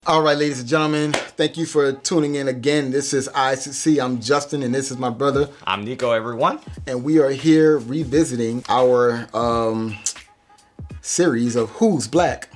All right, ladies and gentlemen, thank you for tuning in again. This is ICC. I'm Justin, and this is my brother. I'm Nico, everyone. And we are here revisiting our series of Who's Black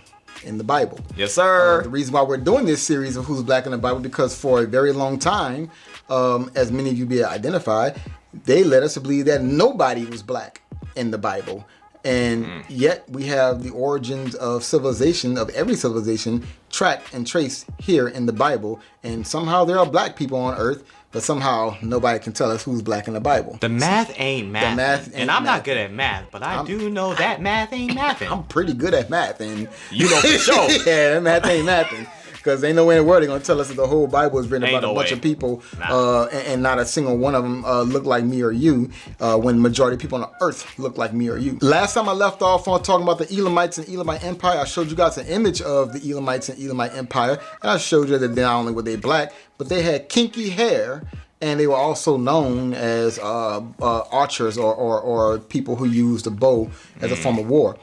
in the Bible. Yes, sir. The reason why we're doing this series of Who's Black in the Bible, because for a very long time, as many of you be identified, they led us to believe that nobody was black in the Bible. And yet we have the origins of civilization, of every civilization, tracked and traced here in the Bible. And somehow there are black people on earth, but somehow nobody can tell us who's black in the Bible. The math ain't math. The math ain't and I'm math. not good at math, but I do know that math ain't mathing. I'm pretty good at math. And you know for sure. Yeah, math ain't mathing. Because ain't no way in the world they're going to tell us that the whole Bible is written Ain't about no a bunch way. of people Nah. and not a single one of them look like me or you when the majority of people on the earth look like me or you. Last time I left off on talking about the Elamites and Elamite Empire, I showed you guys an image of the Elamites and Elamite Empire. And I showed you that not only were they black, but they had kinky hair. And they were also known as archers or people who used a bow as a form of war.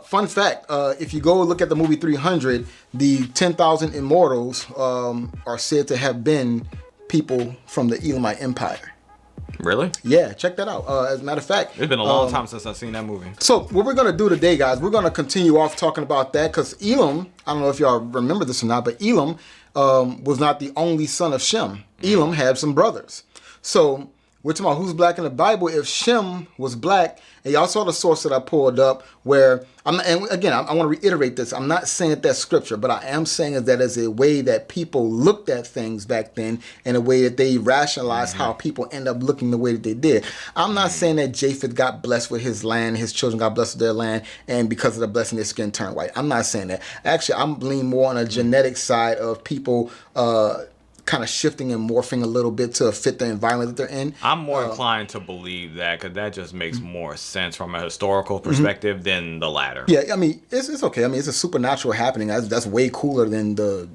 Fun fact, if you go look at the movie 300, the 10,000 immortals are said to have been people from the Elamite Empire. Really? Yeah, check that out. As a matter of fact, It's been a long time since I've seen that movie. so what we're going to do today, guys, we're going to continue off talking about that because Elam, I don't know if y'all remember this or not, but Elam was not the only son of Shem. Elam had some brothers. So we're talking about who's black in the Bible. If Shem was black, and y'all saw the source that I pulled up where, and again, I want to reiterate this. I'm not saying that that's scripture, but I am saying that is a way that people looked at things back then and a way that they rationalized how people end up looking the way that they did. I'm not saying that Japheth got blessed with his land, his children got blessed with their land, and because of the blessing, their skin turned white. I'm not saying that. Actually, I'm leaning more on a genetic side of people kind of shifting and morphing a little bit to fit the environment that they're in. I'm more inclined to believe that because that just makes more sense from a historical perspective than the latter. Yeah, I mean, it's okay. I mean, it's a supernatural happening. That's way cooler than the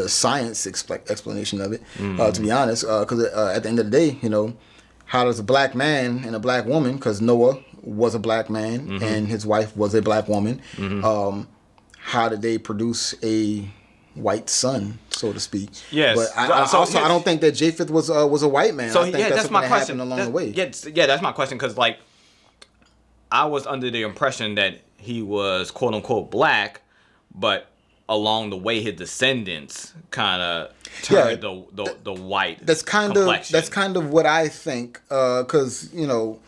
science explanation of it, to be honest. Because at the end of the day, you know, how does a black man and a black woman, because Noah was a black man and his wife was a black woman, how did they produce a white son, so to speak? Yes. But I don't think that Japheth was a white man. So I think that's my question. Along the way. Yeah, that's my question because like I was under the impression that he was quote unquote black, but along the way his descendants kind of turned the white. That's kind of what I think, because you know.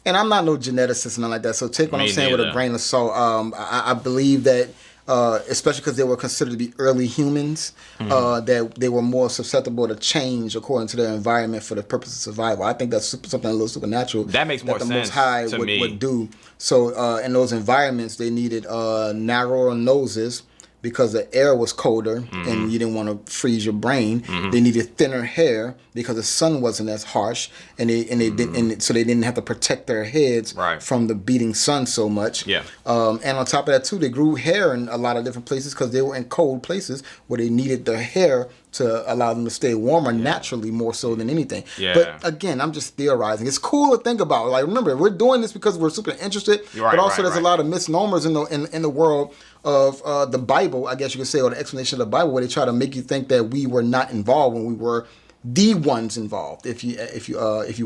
And I'm not no geneticist and nothing like that, so take what I'm saying with a grain of salt. I believe that, especially because they were considered to be early humans, that they were more susceptible to change according to their environment for the purpose of survival. I think that's something a little supernatural. That makes more sense. The Most High would do. So in those environments, they needed narrower noses, because the air was colder and you didn't want to freeze your brain. They needed thinner hair because the sun wasn't as harsh, and so they didn't have to protect their heads from the beating sun so much. Yeah. And on top of that too, they grew hair in a lot of different places because they were in cold places where they needed their hair to allow them to stay warmer naturally more so than anything. Yeah. But again, I'm just theorizing. It's cool to think about. Like, remember, we're doing this because we're super interested, but also there's a lot of misnomers in the world of the Bible, I guess you could say, or the explanation of the Bible, where they try to make you think that we were not involved when we were the ones involved, if you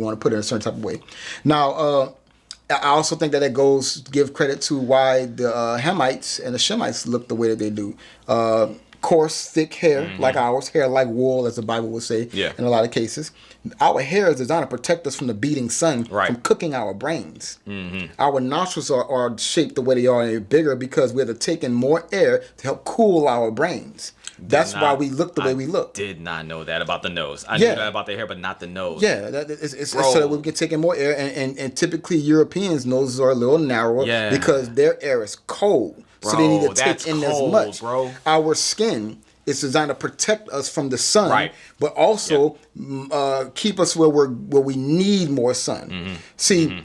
want to put it in a certain type of way. Now, I also think that it goes to give credit to why the Hamites and the Shemites look the way that they do. Coarse, thick hair, like ours, hair like wool, as the Bible would say, in a lot of cases. Our hair is designed to protect us from the beating sun, from cooking our brains. Our nostrils are shaped the way they are, and they're bigger because we have to take in more air to help cool our brains. That's why we look the way we look. Did not know that about the nose. I knew that about the hair, but not the nose. Yeah, it's so that we can take in more air, and typically Europeans' noses are a little narrower because their air is cold. So they need to take in as much. Bro. Our skin is designed to protect us from the sun, but also keep us where we need more sun. See,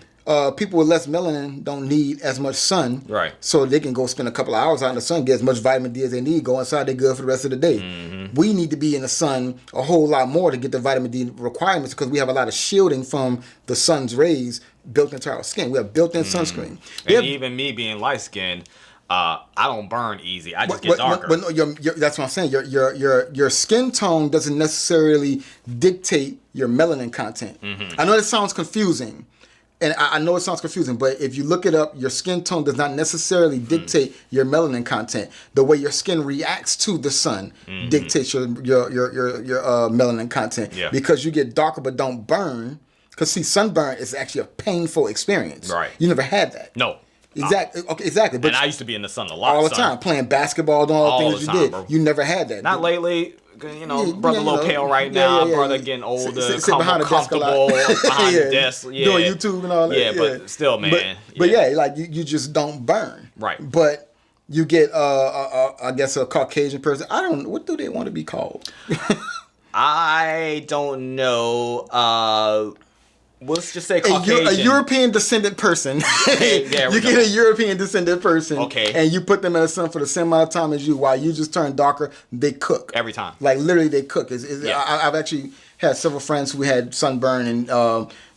people with less melanin don't need as much sun, so they can go spend a couple of hours out in the sun, get as much vitamin D as they need, go inside, they're good for the rest of the day. We need to be in the sun a whole lot more to get the vitamin D requirements because we have a lot of shielding from the sun's rays built into our skin. We have built-in sunscreen. And even me being light-skinned, I don't burn easy. I just get darker. But no, that's what I'm saying. Your skin tone doesn't necessarily dictate your melanin content. Mm-hmm. I know that sounds confusing. And I know it sounds confusing, but if you look it up, your skin tone does not necessarily dictate your melanin content. The way your skin reacts to the sun dictates your melanin content. Yeah. Because you get darker but don't burn. Because see, sunburn is actually a painful experience. Right. You never had that. No. Exactly. Okay. Exactly. But I used to be in the sun a lot. All the time, playing basketball, doing all the things you did. Bro. You never had that. Not lately. You know, brother a little pale right now. Brother getting older, sit behind a desk behind the desk, doing YouTube and all that. Yeah, but still, man. But like you just don't burn. Right. But you get, I guess, a Caucasian person. I don't. What do they want to be called? I don't know. Let's just say Caucasian. A European descendant person. Okay, you get a European descendant person. Okay. And you put them in the sun for the same amount of time as you. While you just turn darker, they cook. Every time. Like, literally, they cook. I've actually had several friends who had sunburn. And,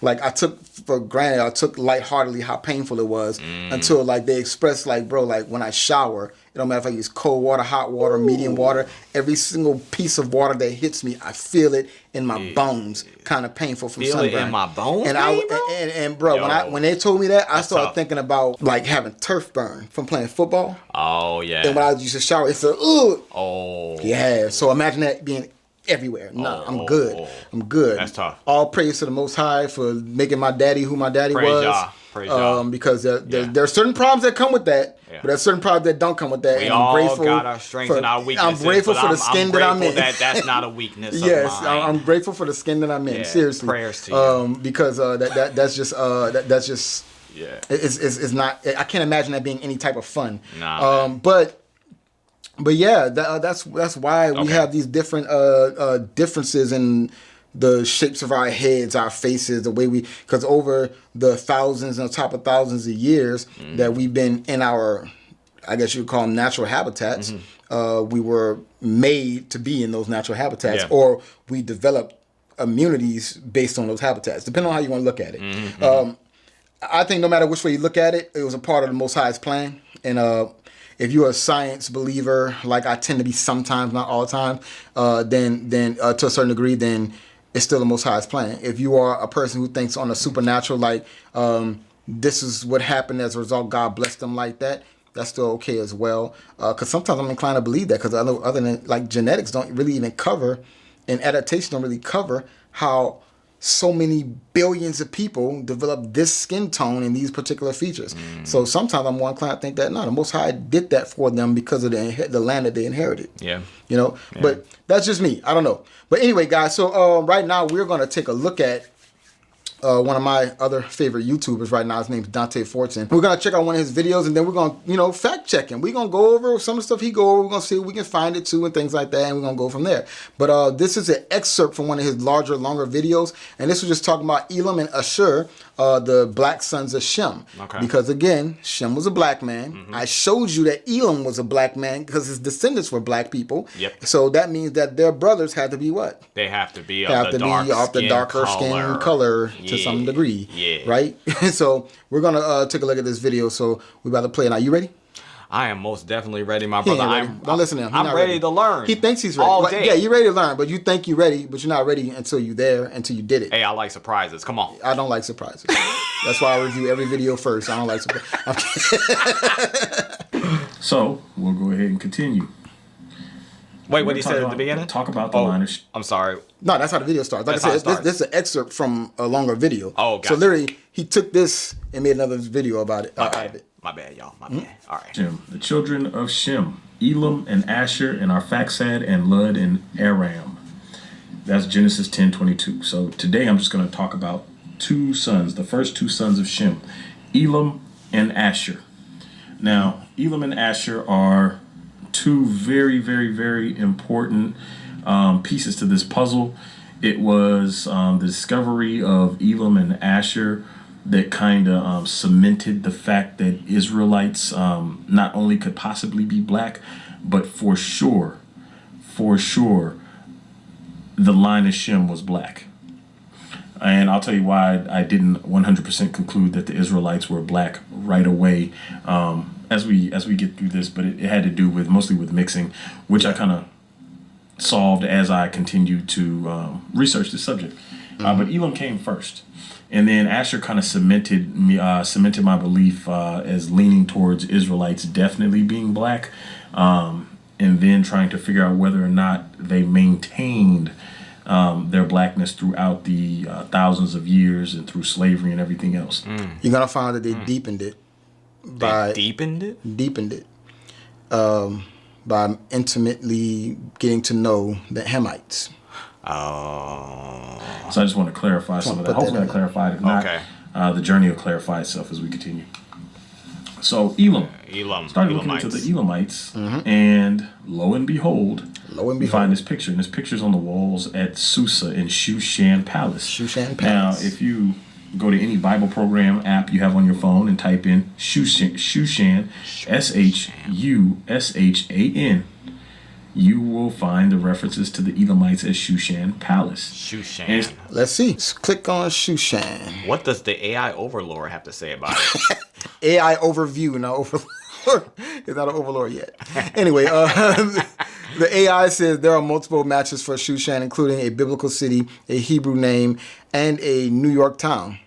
like, I took for granted, I took lightheartedly how painful it was. Until, like, they expressed, like, bro, like, when I shower, it don't matter if I use cold water, hot water, medium water. Every single piece of water that hits me, I feel it in my bones. Kind of painful from sunburn. Feel it in my bones, and bro, when they told me that, I started thinking about like having turf burn from playing football. Oh yeah. And when I used to shower, it felt ugh. Oh. Yeah. So imagine that being everywhere. No, I'm good. I'm good. That's tough. All praise to the Most High for making my daddy who my daddy was. Praise y'all. Because there are certain problems that come with that. Yeah. But there's certain problems that don't come with that. We all got our strengths and our weaknesses. I'm grateful for the skin that I'm in. That's not a weakness. Yes, of mine. I'm grateful for the skin that I'm in. Seriously, prayers to you. Because that's just yeah. It's not. I can't imagine that being any type of fun. Nah. But yeah, that's why we have these different differences in the shapes of our heads, our faces, the way because over the thousands and on top of thousands of years that we've been in our, I guess you would call them natural habitats, we were made to be in those natural habitats, or we developed immunities based on those habitats, depending on how you want to look at it. I think no matter which way you look at it, it was a part of the Most High's plan. And if you're a science believer, like I tend to be sometimes, not all the time, then to a certain degree, then it's still the Most High's plan. If you are a person who thinks on a supernatural, like this is what happened as a result, God blessed them like that, that's still okay as well. Because sometimes I'm inclined to believe that, because other than like genetics don't really even cover, and adaptation don't really cover how so many billions of people develop this skin tone and these particular features. So sometimes I'm more inclined to think that, no, the Most High did that for them because of the land that they inherited. Yeah. You know, but that's just me. I don't know. But anyway, guys, so right now we're going to take a look at one of my other favorite YouTubers right now. His name's DanteFortson. We're going to check out one of his videos, and then we're going to, fact check him. We're going to go over some of the stuff he go over. We're going to see if we can find it too and things like that, and we're going to go from there. But this is an excerpt from one of his longer videos, and this was just talking about Elam and Ashur, the black sons of Shem. Okay. Because again, Shem was a black man. I showed you that Elam was a black man because his descendants were black people. Yep. So that means that their brothers had to be what? They have to be off the darker skin color. To some degree, right? So we're gonna take a look at this video. So we're about to play it now. You ready? I am most definitely ready, my brother. Don't listen to him. I'm ready to learn. He thinks he's ready. All day. Yeah, you're ready to learn, but you think you're ready, but you're not ready until you did it. Hey, I like surprises. Come on. I don't like surprises. That's why I review every video first. I don't like surprises. So we'll go ahead and continue. Wait, what he said at the beginning? Talk about the line of... I'm sorry. No, that's how the video starts. Like I said, this is an excerpt from a longer video. Oh, gotcha. So literally, he took this and made another video about it. My bad, y'all. My bad. All right. Shem, the children of Shem, Elam and Asher and Arphaxad and Lud and Aram. That's Genesis 10:22. So today I'm just going to talk about two sons, the first two sons of Shem, Elam and Asher. Now, Elam and Asher are two very, very, very important pieces to this puzzle. It was the discovery of Elam and Asher that kind of cemented the fact that Israelites not only could possibly be black, but for sure, the line of Shem was black. And I'll tell you why I didn't 100% conclude that the Israelites were black right away. as we get through this, but it had to do with mostly with mixing, which I kind of solved as I continued to research the subject. But Elam came first, and then Asher kind of cemented my belief as leaning towards Israelites definitely being black, and then trying to figure out whether or not they maintained their blackness throughout the thousands of years and through slavery and everything else. You're gonna find that they deepened it. Deepened it by intimately getting to know the Hamites. Oh. So I just want to clarify some of that. Hopefully I clarified. If not, the journey will clarify itself as we continue. So Elam. Started looking into the Elamites, and lo and behold, we find this picture. And this picture's on the walls at Susa in Shushan Palace. Now, if you go to any Bible program app you have on your phone and type in Shushan, Shushan, you will find the references to the Elamites as Shushan Palace. Shushan. Let's see. Let's click on Shushan. What does the AI overlord have to say about it? AI overview, not overlord. It's not an overlord yet. Anyway, the AI says there are multiple matches for Shushan, including a biblical city, a Hebrew name, and a New York town.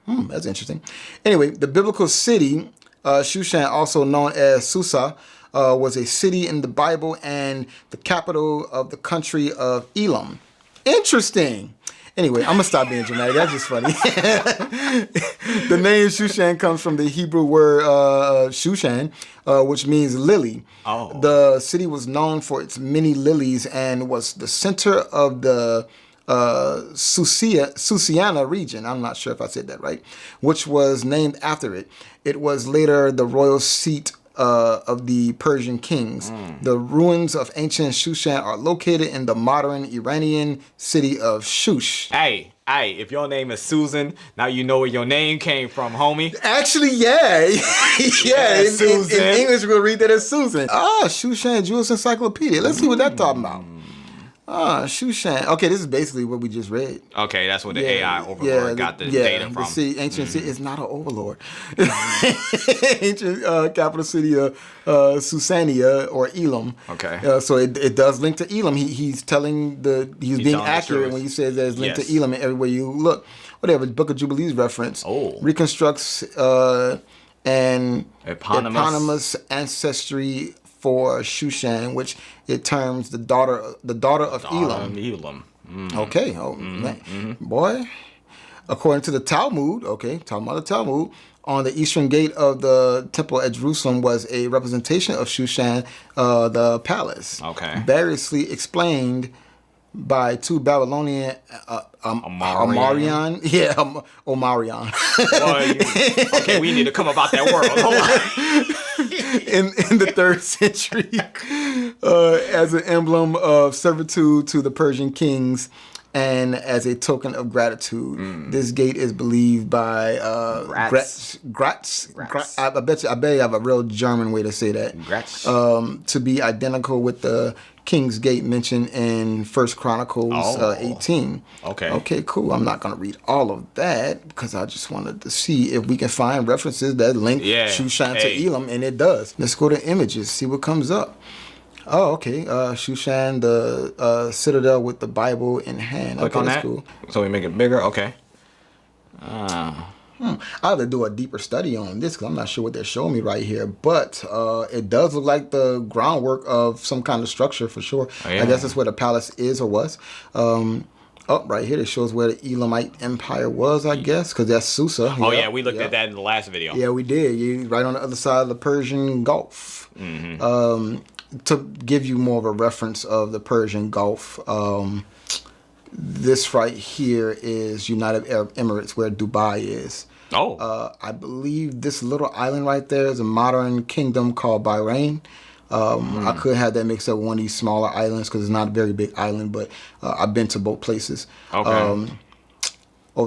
That's interesting. Anyway, the biblical city, Shushan, also known as Susa, was a city in the Bible and the capital of the country of Elam. Interesting. Anyway, I'm going to stop being dramatic. That's just funny. The name Shushan comes from the Hebrew word Shushan, which means lily. Oh. The city was known for its many lilies and was the center of the Susiana region. I'm not sure if I said that right, which was named after it. It was later the royal seat of the Persian kings. The ruins of ancient Shushan are located in the modern Iranian city of Shush. Hey, if your name is Susan, now you know where your name came from, homie. Actually, yeah. Yeah, Susan. In English, we'll read that as Susan. Shushan Jewish Encyclopedia. Let's see what that's talking about. Shushan. Okay, this is basically what we just read. Okay, that's what the AI overlord got the data from. Ancient city is not an overlord. Ancient capital city of Susania or Elam. Okay. So it does link to Elam. He's being accurate when he says that it's linked to Elam everywhere you look. Whatever, Book of Jubilees reference reconstructs an eponymous ancestry for Shushan, which it terms the daughter of Elam. Okay. Boy. According to the Talmud, talking about the Talmud, on the eastern gate of the temple at Jerusalem was a representation of Shushan, the palace. Okay. Variously explained by two Babylonian Omarion. Yeah, Omarion. Okay, we need to come about that world. Hold on. in the 3rd century as an emblem of servitude to the Persian kings and as a token of gratitude. This gate is believed by Gratz. I bet you have a real German way to say that. Gratz. To be identical with the King's Gate mentioned in 1 Chronicles 18. Okay, cool. I'm not going to read all of that because I just wanted to see if we can find references that link Shushan to Elam, and it does. Let's go to images, see what comes up. Oh, okay. Shushan, the citadel with the Bible in hand. Click on that. Cool. So we make it bigger. Okay. I have to do a deeper study on this because I'm not sure what they're showing me right here. But it does look like the groundwork of some kind of structure for sure. I guess that's where the palace is or was. Right here, it shows where the Elamite Empire was, I guess, because that's Susa. We looked at that in the last video. Yeah, we did. Right on the other side of the Persian Gulf. To give you more of a reference of the Persian Gulf, this right here is United Arab Emirates, where Dubai is. I believe this little island right there is a modern kingdom called Bahrain. I could have that mixed up with one of these smaller islands because it's not a very big island, but I've been to both places. Over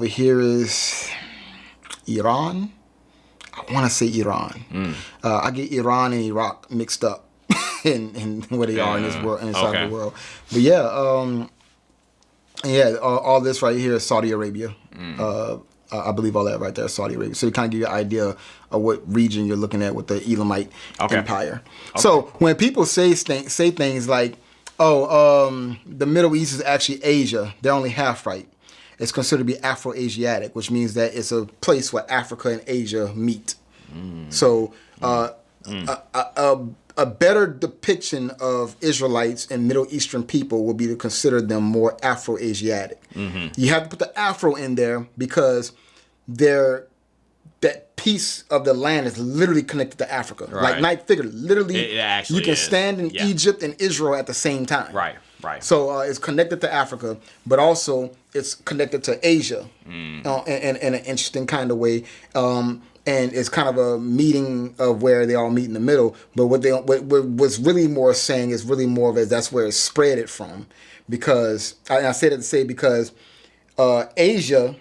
here is Iran. I want to say Iran. I get Iran and Iraq mixed up in where they are in this world, inside the world. But all this right here is Saudi Arabia. I believe all that right there, Saudi Arabia. So you kind of give you an idea of what region you're looking at with the Elamite Empire. Okay. So when people say things like, the Middle East is actually Asia, they're only half right. It's considered to be Afro-Asiatic, which means that it's a place where Africa and Asia meet. So a better depiction of Israelites and Middle Eastern people would be to consider them more Afro-Asiatic. You have to put the Afro in there because that piece of the land is literally connected to Africa. Right. Like Night Figure, literally, you can stand in Egypt and Israel at the same time. Right. So it's connected to Africa, but also it's connected to Asia in an interesting kind of way. And it's kind of a meeting of where they all meet in the middle. But what's really more saying is really more of it. That's where it's spread it from, because I say that to say because Asia,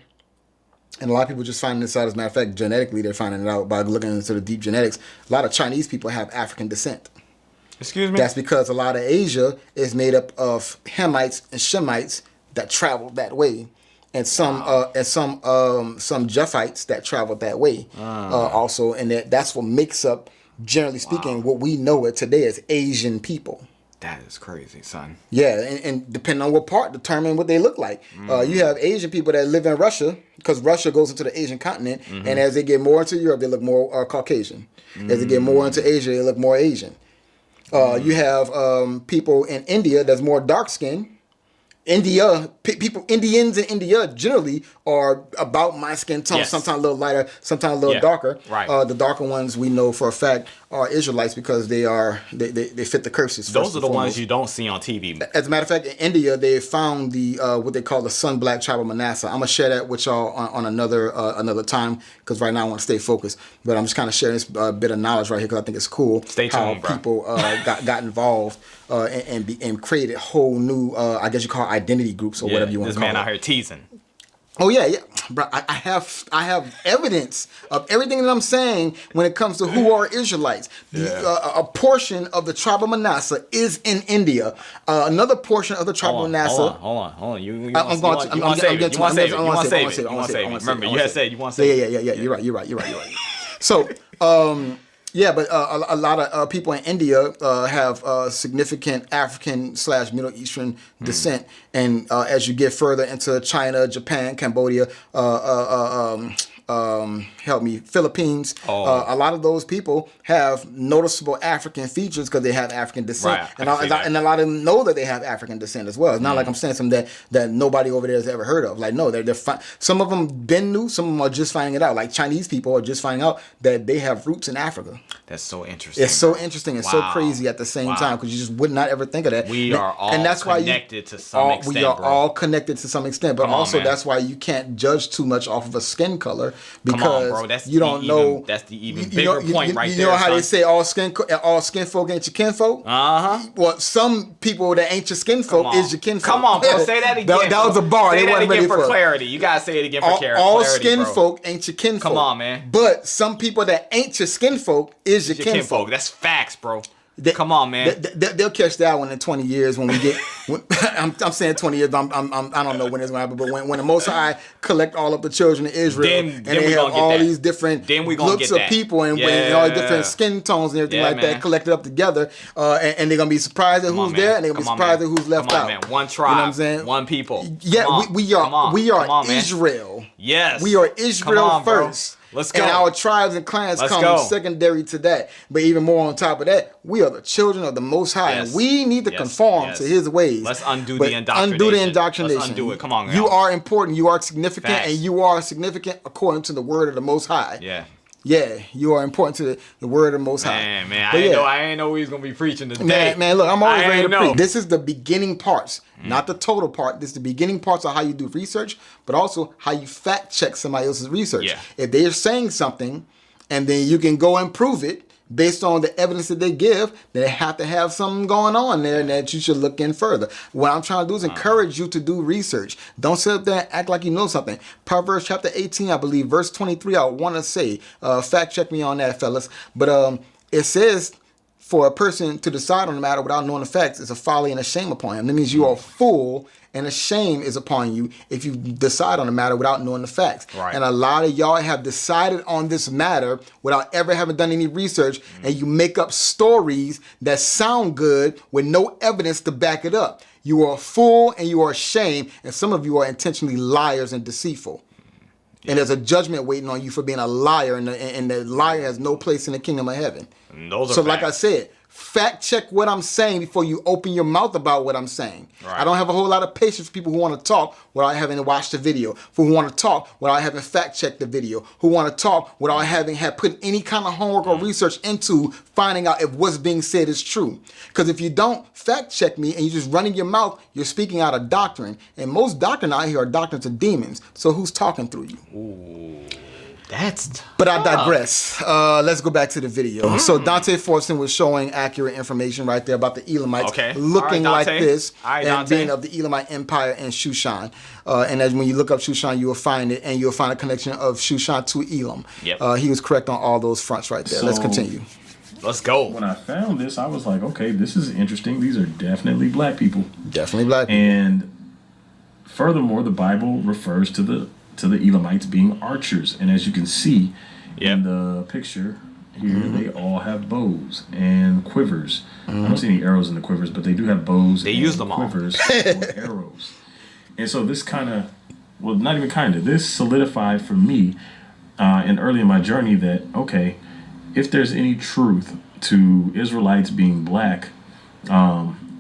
and a lot of people just finding this out. As a matter of fact, genetically they're finding it out by looking into the deep genetics. A lot of Chinese people have African descent. Excuse me? That's because a lot of Asia is made up of Hamites and Shemites that traveled that way. And some Japhites that traveled that way also, and that's what makes up, generally speaking, what we know it today as Asian people. That is crazy, son. Yeah, and depending on what part, determine what they look like. You have Asian people that live in Russia, because Russia goes into the Asian continent, and as they get more into Europe, they look more Caucasian. As they get more into Asia, they look more Asian. You have people in India that's more dark-skinned. Indians in India generally are about my skin tone, sometimes a little lighter, sometimes a little darker. Right. The darker ones we know for a fact are Israelites because they fit the curses. Those are the ones you don't see on TV. As a matter of fact, in India they found the what they call the Sun Black tribe of Manasseh. I'm gonna share that with y'all on another time because right now I want to stay focused. But I'm just kind of sharing this bit of knowledge right here because I think it's cool. Stay tuned, how people got involved and created whole new I guess you call it identity groups or whatever you want to call it. This man out here teasing. Oh yeah, bro. I have evidence of everything that I'm saying when it comes to who are Israelites. A portion of the tribe of Manasseh is in India. Another portion of the tribe of Manasseh. Hold on. You want to save it. Remember, you had said you want to save it. Yeah. You're right. So. But a lot of people in India have significant African/Middle Eastern descent, and as you get further into China, Japan, Cambodia, Philippines, a lot of those people have noticeable African features because they have African descent, and a lot of them know that they have African descent as well. It's not like I'm saying something that nobody over there has ever heard of. Like no, they're some of them been new, some of them are just finding it out. Like Chinese people are just finding out that they have roots in Africa. That's so interesting. It's so interesting and so crazy at the same time because you just would not ever think of that. We are all connected to some extent. We are all connected to some extent, but that's why you can't judge too much off of a skin color because you don't know. That's the even bigger point right there. You know how they say all skin folk ain't your kinfolk? Well, some people that ain't your skin folk is your kinfolk. Come on, bro. Say that again. That was a bar. Say that again for clarity. You gotta say it again for clarity. All skin folk ain't your kinfolk. Come on, man. But some people that ain't your skin folk is your kinfolk. That's facts, bro. Come on, man. They'll catch that one in 20 years when we get. I'm saying 20 years. I don't know when it's going to happen, but when the Most High collect all of the children of Israel, then they have all these different looks of people and all these different skin tones and everything that collected up together, and they're going to be surprised at who's there, and they're going to be surprised at who's left out. Man. One tribe, you know what I'm saying? One people. Yeah, we are Israel. Yes, we are Israel first. Let's go. And our tribes and clans come secondary to that. But even more on top of that, we are the children of the Most High. And we need to conform to His ways. Let's undo the indoctrination. Let's undo it. Come on, you are important. You are significant. And you are significant according to the word of the Most High. Yeah, you are important to the word of the Most High. Man, I ain't know we was going to be preaching today. Man, look, I'm always ready to preach. This is the beginning parts, not the total part. This is the beginning parts of how you do research, but also how you fact check somebody else's research. Yeah. If they're saying something, and then you can go and prove it based on the evidence that they give, they have to have something going on there that you should look in further. What I'm trying to do is encourage you to do research. Don't sit up there and act like you know something. Proverbs chapter 18, I believe, verse 23, I want to say, fact check me on that, fellas. But it says, for a person to decide on the matter without knowing the facts is a folly and a shame upon him. That means you are a fool, and a shame is upon you if you decide on the matter without knowing the facts. Right. And a lot of y'all have decided on this matter without ever having done any research, and you make up stories that sound good with no evidence to back it up. You are a fool and you are ashamed, and some of you are intentionally liars and deceitful. And there's a judgment waiting on you for being a liar, and the liar has no place in the kingdom of heaven. Those are like I said, fact check what I'm saying before you open your mouth about what I'm saying. Right. I don't have a whole lot of patience for people who want to talk without having watched the video, who want to talk without having fact checked the video, who want to talk without having had put any kind of homework or research into finding out if what's being said is true. Because if you don't fact check me and you're just running your mouth, you're speaking out of doctrine. And most doctrine out here are doctrines of demons. So who's talking through you? Ooh. That's tough. But I digress. Let's go back to the video. So DanteFortson was showing accurate information right there about the Elamites looking like this and being of the Elamite Empire in Shushan. And as when you look up Shushan, you will find it, and you'll find a connection of Shushan to Elam. Yep. He was correct on all those fronts right there. So, let's continue. Let's go. When I found this, I was like, okay, this is interesting. These are definitely black people. Definitely black people. And furthermore, the Bible refers to the Elamites being archers, and as you can see in the picture here, they all have bows and quivers. I don't see any arrows in the quivers, but they do have bows. They use them quivers or arrows. And so this not even kind of, this solidified for me, and early in my journey that okay, if there's any truth to Israelites being black,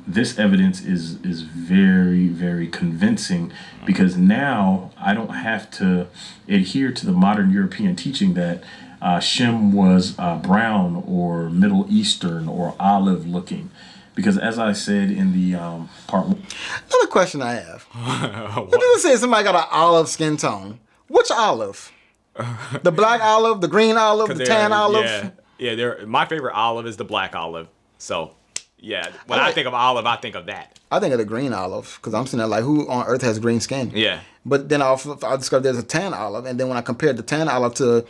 this evidence is very, very convincing, because now I don't have to adhere to the modern European teaching that Shem was brown or Middle Eastern or olive looking. Because as I said in the part one. Another question I have. When people say somebody got an olive skin tone, which olive? The black olive, the green olive, the tan olive? Yeah. My favorite olive is the black olive. So... yeah, when I think of olive, I think of that. I think of the green olive, because I'm sitting there like, who on earth has green skin? Yeah. But then I discovered there's a tan olive, and then when I compared the tan olive to,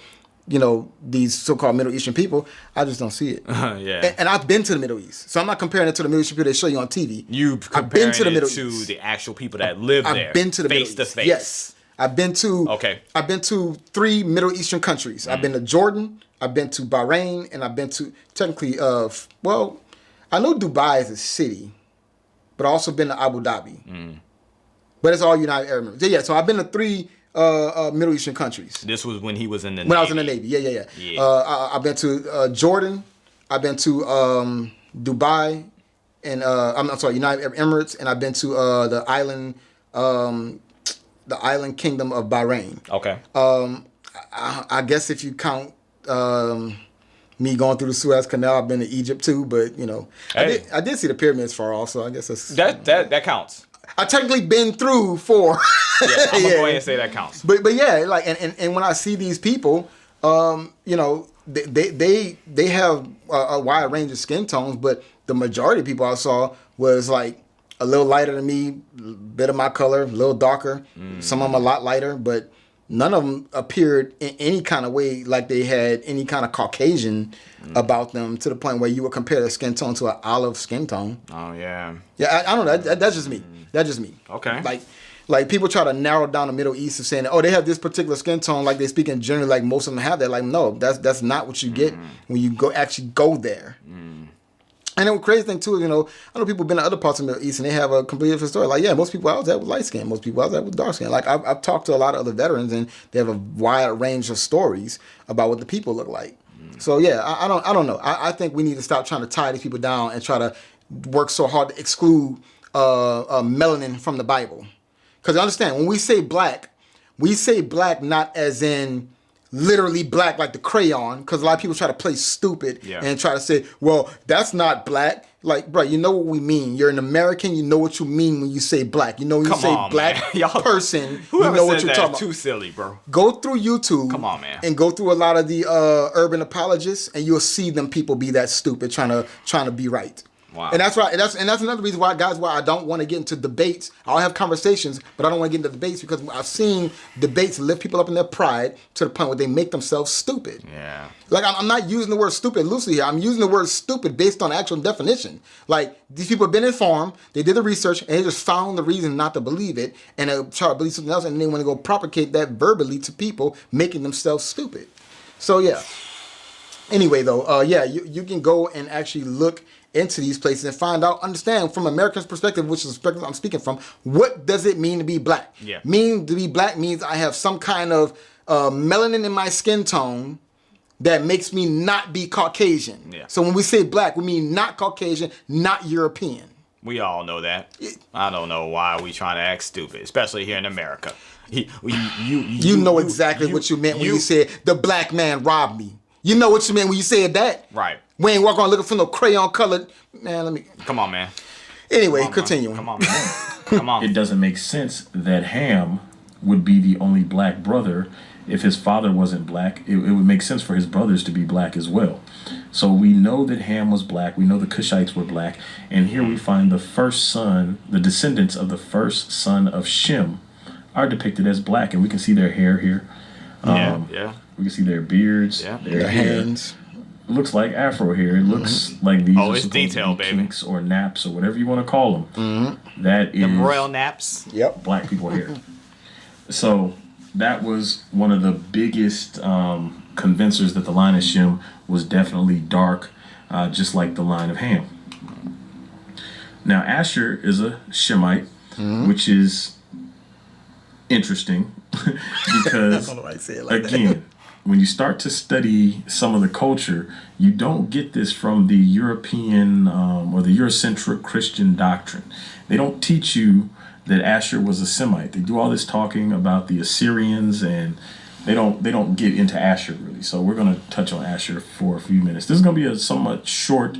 these so-called Middle Eastern people, I just don't see it. Yeah. And I've been to the Middle East, so I'm not comparing it to the Middle Eastern people they show you on TV. I've been to the Middle East. The actual people that live there. I've been to the Middle East. Face to face. Yes. I've been to 3 Middle Eastern countries. I've been to Jordan, I've been to Bahrain, and I've been to, technically, I know Dubai is a city, but I've also been to Abu Dhabi. But it's all United Arab Emirates. Yeah, so I've been to 3 Middle Eastern countries. This was when he was in the Navy. When I was in the Navy, yeah. I've been to Jordan, I've been to Dubai, and I'm sorry, United Arab Emirates, and I've been to the island kingdom of Bahrain. Okay. I guess if you count... me going through the Suez Canal, I've been to Egypt too, but I did see the pyramids far off, so I guess that counts. I technically been through 4. Yeah, I'm gonna go ahead and say that counts. But yeah, like and when I see these people, they have a wide range of skin tones, but the majority of people I saw was like a little lighter than me, bit of my color, a little darker. Some of them a lot lighter, but none of them appeared in any kind of way like they had any kind of Caucasian about them, to the point where you would compare their skin tone to an olive skin tone. Oh, yeah. Yeah, I don't know. That's just me. That's just me. Okay. Like people try to narrow down the Middle East of saying, oh, they have this particular skin tone, like they speak in general, like most of them have that. Like, no, that's not what you get when you actually go there. And the crazy thing too, I know people been to other parts of the Middle East and they have a completely different story. Like, yeah, most people I was at with light skin, most people I was at with dark skin. Like, I've talked to a lot of other veterans and they have a wide range of stories about what the people look like. So yeah, I don't know. I think we need to stop trying to tie these people down and try to work so hard to exclude melanin from the Bible. Because understand, when we say black not as in literally black like the crayon, because a lot of people try to play stupid and try to say, well, that's not black. Like, bro, you know what we mean. You're an American. You know what you mean when you say black. You know when you say black person, you know what you're talking about. Too silly, bro. Go through YouTube. Come on, man. And go through a lot of the urban apologists, and you'll see them people be that stupid trying to be right. Wow. And that's why. That's another reason why, guys, why I don't want to get into debates. I'll have conversations, but I don't want to get into debates because I've seen debates lift people up in their pride to the point where they make themselves stupid. Yeah. Like, I'm not using the word stupid loosely here. I'm using the word stupid based on actual definition. Like, these people have been informed, they did the research, and they just found the reason not to believe it, and they try to believe something else, and they want to go propagate that verbally to people, making themselves stupid. So, yeah. Anyway, though, you can go and actually look into these places and find out, understand from America's perspective, which is the perspective I'm speaking from, what does it mean to be black? Yeah. Mean to be black means I have some kind of melanin in my skin tone that makes me not be Caucasian. Yeah. So when we say black, we mean not Caucasian, not European. We all know that. I don't know why we trying to act stupid, especially here in America. You know exactly what you meant when you said the black man robbed me. You know what you meant when you said that. Right. We ain't walking around looking for no crayon colored. Man, let me. Come on, man. Anyway, continuing. Come on, man. Come on. It doesn't make sense that Ham would be the only black brother if his father wasn't black. It would make sense for his brothers to be black as well. So we know that Ham was black. We know the Cushites were black. And here we find the first son, the descendants of the first son of Shem are depicted as black. And we can see their hair here. Yeah. We can see their beards, their hands. It looks like Afro hair. It looks like these are it's supposed detail, to be baby. kinks or naps or whatever you want to call them. That is Them royal naps. Yep. black people hair. So that was one of the biggest convincers that the line of Shem was definitely dark, just like the line of Ham. Now Asher is a Shemite, which is interesting because I don't know why I say it like that. again, when you start to study some of the culture, you don't get this from the European or the Eurocentric Christian doctrine. They don't teach you that Asher was a Semite. They do all this talking about the Assyrians, and they don't get into Asher really. So we're going to touch on Asher for a few minutes. This is going to be a somewhat short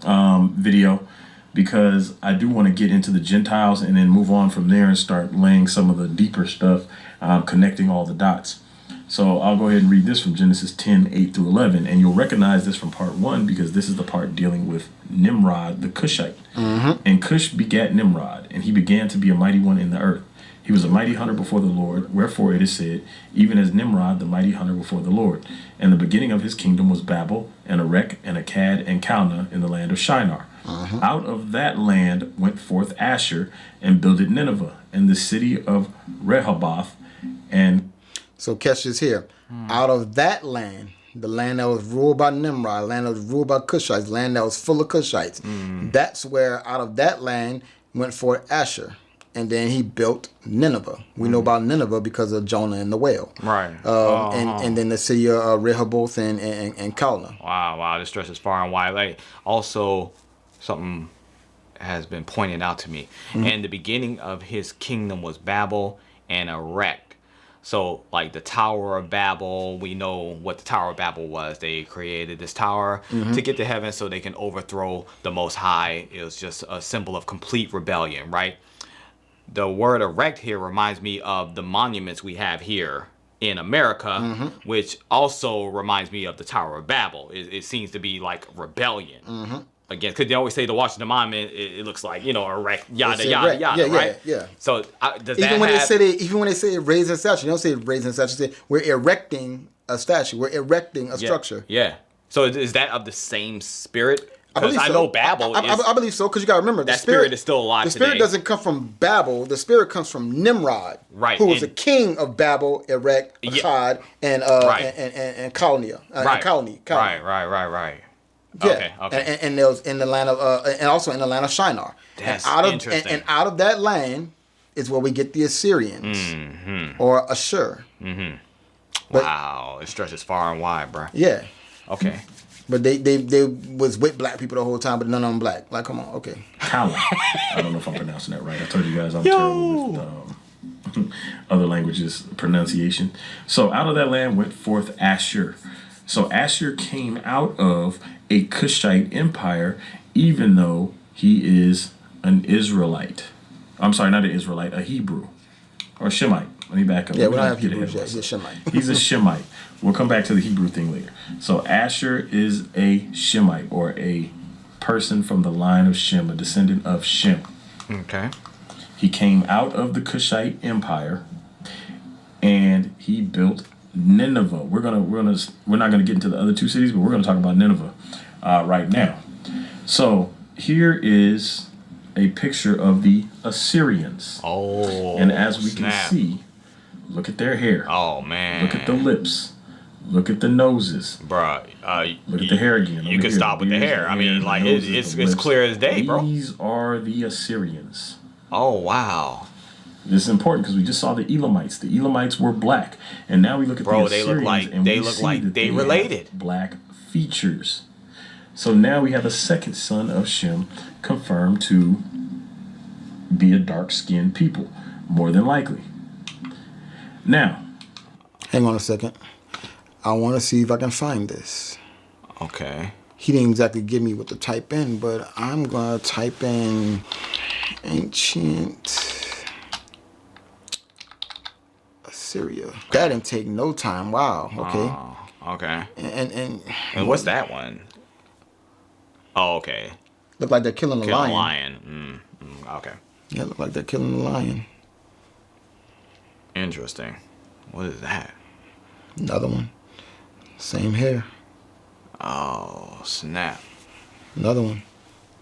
video because I do want to get into the Gentiles and then move on from there and start laying some of the deeper stuff, connecting all the dots. So I'll go ahead and read this from Genesis 10, 8 through 11. And you'll recognize this from part 1 because this is the part dealing with Nimrod the Cushite. And Cush begat Nimrod, and he began to be a mighty one in the earth. He was a mighty hunter before the Lord, wherefore it is said, even as Nimrod the mighty hunter before the Lord. And the beginning of his kingdom was Babel, and Erech, and Akkad, and Calneh in the land of Shinar. Out of that land went forth Asher, and builded Nineveh, and the city of Rehoboth, and... So catch this here. Out of that land, the land that was ruled by Nimrod, land that was ruled by Cushites, land that was full of Cushites, that's where out of that land went forth Asher. And then he built Nineveh. We know about Nineveh because of Jonah and the whale. Right. And then the city of Rehoboth and Calneh. Wow, this stretches far and wide. Like, also, something has been pointed out to me. And the beginning of his kingdom was Babel and Erech. So, like the Tower of Babel, we know what the Tower of Babel was. They created this tower to get to heaven so they can overthrow the Most High. It was just a symbol of complete rebellion, right? The word erect here reminds me of the monuments we have here in America, which also reminds me of the Tower of Babel. It seems to be like rebellion. Again, because they always say the Washington Monument, it looks like, erect, yada, yada, yada, right? Yeah. So does that even when they say raising a statue, they don't say raising a statue. They say we're erecting a statue. We're erecting a structure. Yeah. So is that of the same spirit? I believe so. I know Babel I believe so, because you got to remember, that spirit is still alive today. The spirit doesn't come from Babel. The spirit comes from Nimrod, right? Who was the king of Babel, Erech, Akkad, and Calneh. Right. Yeah. Okay. And there was in the land of and also in the land of Shinar. That's interesting. And out of that land is where we get the Assyrians or Ashur. Wow, it stretches far and wide, bro. Yeah. Okay. But they was with black people the whole time, but none of them black. Like, come on, okay. Kala. I don't know if I'm pronouncing that right. I told you guys I'm terrible with other languages pronunciation. So out of that land went forth Asher. So Asher came out of a Cushite empire, even though he is an Israelite. I'm sorry, not an Israelite, a Hebrew. Or Shemite. Let me back up. Yeah, we don't have Hebrews yet. He's a Shemite. He's a Shemite. We'll come back to the Hebrew thing later. So Asher is a Shemite or a person from the line of Shem, a descendant of Shem. Okay. He came out of the Cushite Empire, and he built Nineveh. We're not gonna get into the other two cities, but we're gonna talk about Nineveh right now. So here is a picture of the Assyrians. Oh. And as we can see, look at their hair. Oh man. Look at the lips. Look at the noses. Bruh. Look at the hair again. You can stop with the hair. I mean, like, it's clear as day, bro. These are the Assyrians. Oh, wow. This is important because we just saw the Elamites. The Elamites were black. And now we look at the Assyrians. They look like they related. Black features. So now we have a second son of Shem confirmed to be a dark-skinned people, more than likely. Now, hang on a second. I want to see if I can find this. Okay. He didn't exactly give me what to type in, but I'm going to type in ancient Assyria. That didn't take no time. Wow. Okay. Oh, okay. And what's that one? Oh, okay. Look like they're killing a lion. Okay. Yeah, look like they're killing a lion. Interesting. What is that? Another one. Same hair. Oh, snap. Another one.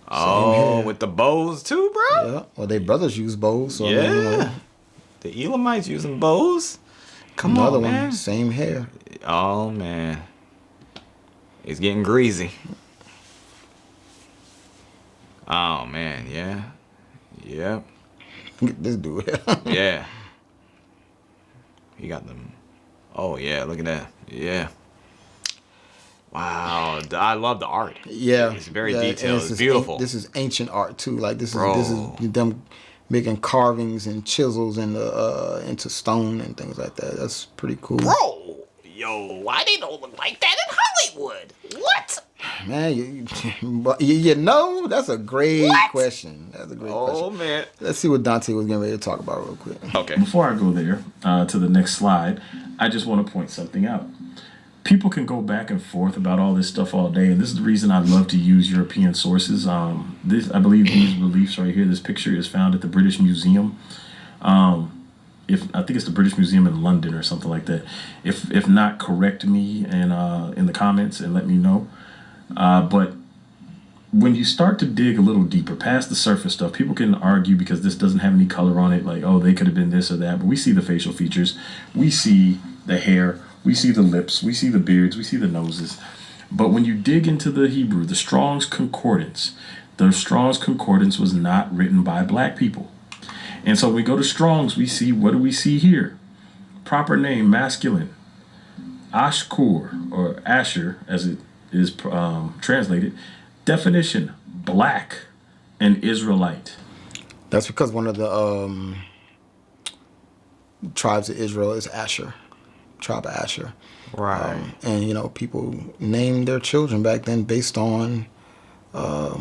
Oh, with the bows too, bro? Yeah. Well, they brothers use bows. So yeah. I mean, the Elamites using bows? Come another on, one. man. Same hair. Oh, man. It's getting greasy. Oh, man. Yeah. Yep. Get this dude. Yeah. He got them. Oh, yeah. Look at that. Yeah. Wow. I love the art. Yeah. It's very detailed. It's beautiful. This is ancient art, too. Like, this is them making carvings and chisels into stone and things like that. That's pretty cool. Bro. Yo, why they don't look like that in Hollywood? What? Man, you know, that's a great question. That's a great question. Oh, man. Let's see what Dante was getting ready to talk about real quick. Okay. Before I go there, to the next slide, I just want to point something out. People can go back and forth about all this stuff all day, and this is the reason I love to use European sources. I believe these reliefs right here, this picture is found at the British Museum. I think it's the British Museum in London or something like that. If not, correct me and in the comments and let me know. But when you start to dig a little deeper past the surface stuff, people can argue because this doesn't have any color on it, like, oh, they could have been this or that. But we see the facial features, we see the hair, we see the lips, we see the beards, we see the noses. But when you dig into the Hebrew, the Strong's Concordance was not written by black people. And so we go to Strong's, we see, what do we see here? Proper name, masculine. Ashkur, or Asher, as it is translated. Definition, black and Israelite. That's because one of the tribes of Israel is Asher. Tribe of Asher. Right. And, you know, people named their children back then based on a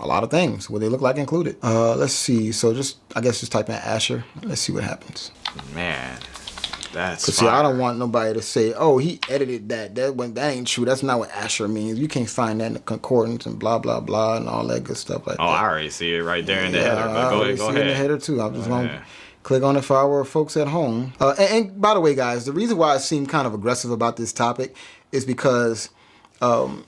lot of things, what they look like included. Let's see. So just type in Asher. Let's see what happens. Man, that's Because, see, I don't want nobody to say, oh, he edited that. That ain't true. That's not what Asher means. You can't find that in the concordance and blah, blah, blah, and all that good stuff like that. I already see it right there in the header. But go ahead. In the header, too. I'm just going to click on it for our folks at home. And by the way, guys, the reason why I seem kind of aggressive about this topic is because, we're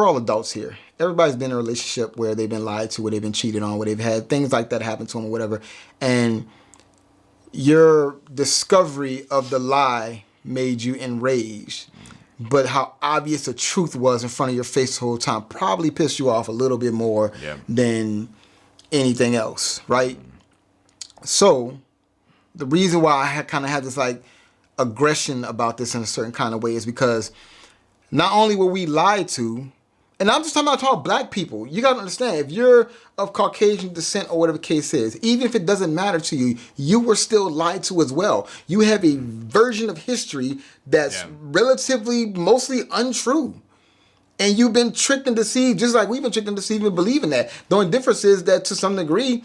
all adults here. Everybody's been in a relationship where they've been lied to, where they've been cheated on, where they've had things like that happen to them or whatever. And your discovery of the lie made you enraged. But how obvious the truth was in front of your face the whole time probably pissed you off a little bit more than anything else, right? So the reason why I kind of had this like aggression about this in a certain kind of way is because not only were we lied to, and I'm just talking about black people. You got to understand, if you're of Caucasian descent or whatever the case is, even if it doesn't matter to you, you were still lied to as well. You have a version of history that's relatively mostly untrue. And you've been tricked and deceived, just like we've been tricked and deceived in believing that. The only difference is that to some degree,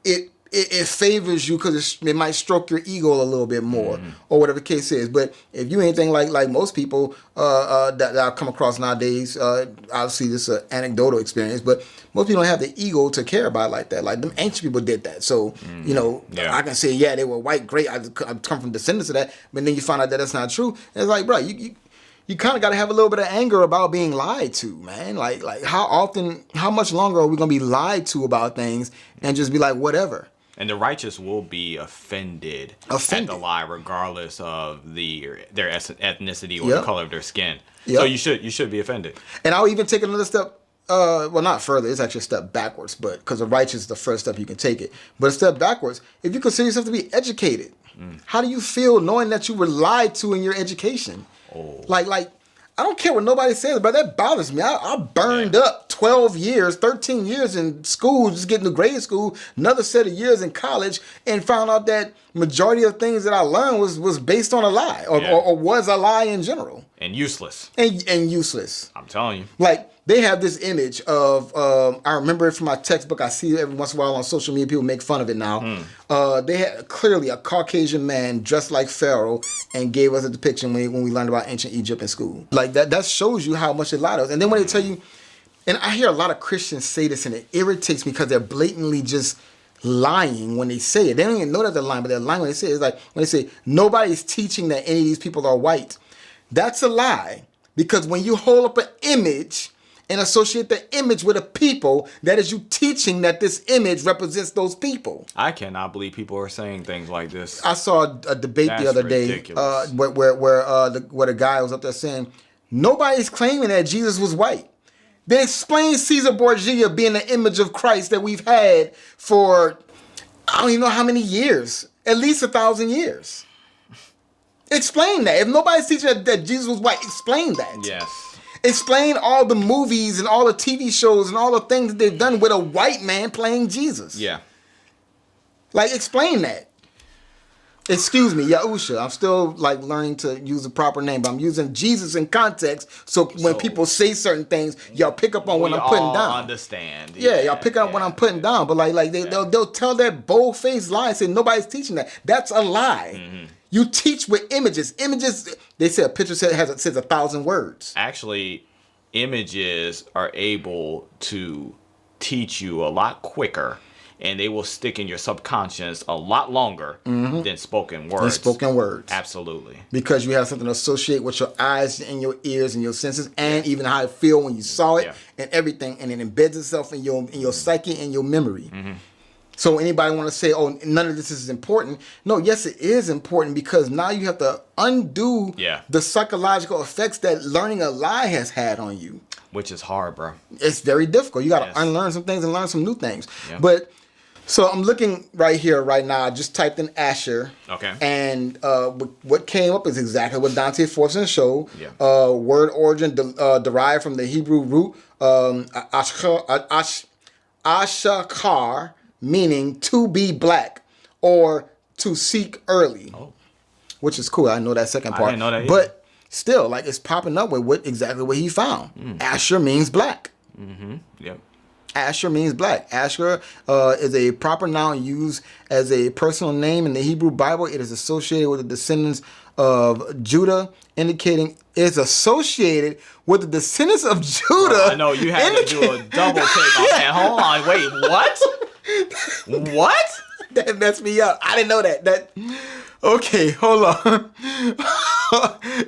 it it favors you because it might stroke your ego a little bit more, or whatever the case is. But if you anything like most people that I've come across nowadays, obviously this is an anecdotal experience, but most people don't have the ego to care about it like that. Like them ancient people did that. So I can say they were white, great. I come from descendants of that, but then you find out that that's not true. And it's like, bro, you kind of got to have a little bit of anger about being lied to, man. Like how much longer are we going to be lied to about things and just be like, whatever? And the righteous will be offended. At the lie, regardless of their ethnicity or the color of their skin. Yep. So you should be offended. And I'll even take another step, well, not further. It's actually a step backwards, but because the righteous is the first step you can take it. But a step backwards, if you consider yourself to be educated, how do you feel knowing that you were lied to in your education? Oh. Like I don't care what nobody says, but that bothers me. I burned up 12 years, 13 years in school, just getting to grade school, another set of years in college, and found out that majority of things that I learned was based on a lie, or was a lie in general. And useless. And useless. I'm telling you. Like, they have this image of, I remember it from my textbook. I see it every once in a while on social media. People make fun of it now. They had clearly a Caucasian man dressed like Pharaoh and gave us a depiction when we learned about ancient Egypt in school. Like, that shows you how much it lied to us. And then when they tell you, and I hear a lot of Christians say this, and it irritates me because they're blatantly just lying when they say it. They don't even know that they're lying, but they're lying when they say it. It's like when they say, nobody's teaching that any of these people are white. That's a lie. Because when you hold up an image and associate the image with a people, that is you teaching that this image represents those people. I cannot believe people are saying things like this. I saw a debate the other day where the guy was up there saying, nobody's claiming that Jesus was white. Then explain Caesar Borgia being the image of Christ that we've had for, I don't even know how many years, at least 1,000 years. Explain that. If nobody's teaching that Jesus was white, explain that. Yes. Explain all the movies and all the TV shows and all the things that they've done with a white man playing Jesus. Yeah. Like, explain that. Excuse me, Yahusha. I'm still like learning to use the proper name, but I'm using Jesus in context. So when people say certain things, y'all pick up on what I'm putting down. Understand? Yeah, y'all pick up what I'm putting down. But they'll tell that bold-faced lie and say nobody's teaching that. That's a lie. Mm-hmm. You teach with images. Images. They say a picture says 1,000 words. Actually, images are able to teach you a lot quicker. And they will stick in your subconscious a lot longer than spoken words. Absolutely. Because you have something to associate with your eyes and your ears and your senses, and even how it feel when you saw it and everything, and it embeds itself in your psyche and your memory. Mm-hmm. So anybody want to say, oh, none of this is important? No, yes, it is important, because now you have to undo the psychological effects that learning a lie has had on you. Which is hard, bro. It's very difficult. You got to unlearn some things and learn some new things. Yeah. But so I'm looking right here, right now. I just typed in Asher. Okay. And what came up is exactly what DanteFortson showed. Yeah. Word origin derived from the Hebrew root ashakar, meaning to be black or to seek early. Oh. Which is cool. I know that second part. I didn't know that either. But still, like, it's popping up with exactly what he found. Asher means black. Mm-hmm. Yep. Asher means black. Asher is a proper noun used as a personal name in the Hebrew Bible. It is associated with the descendants of Judah, indicating it's associated with the descendants of Judah. I know you had to do a double take on that. Hold on, wait, what? What? That messed me up. I didn't know that. Okay, hold on.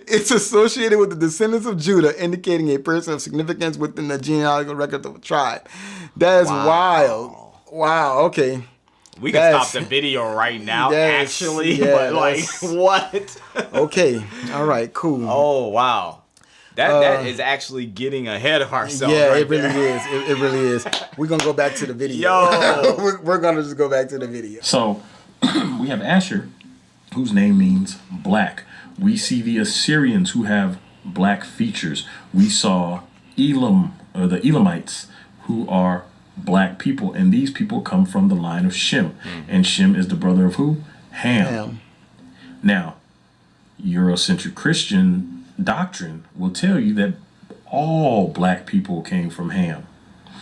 It's associated with the descendants of Judah, indicating a person of significance within the genealogical record of a tribe. That is wild. Wow, okay. We can stop the video right now, actually. Yeah, but what? Okay, all right, cool. Oh, wow. That is actually getting ahead of ourselves. Yeah, right, it really is. It really is. We're going to go back to the video. Yo. We're going to just go back to the video. So we have Asher, whose name means black. We see the Assyrians, who have black features. We saw Elam, or the Elamites, who are black people. And these people come from the line of Shem. And Shem is the brother of who? Ham. Now, Eurocentric Christian doctrine will tell you that all black people came from Ham.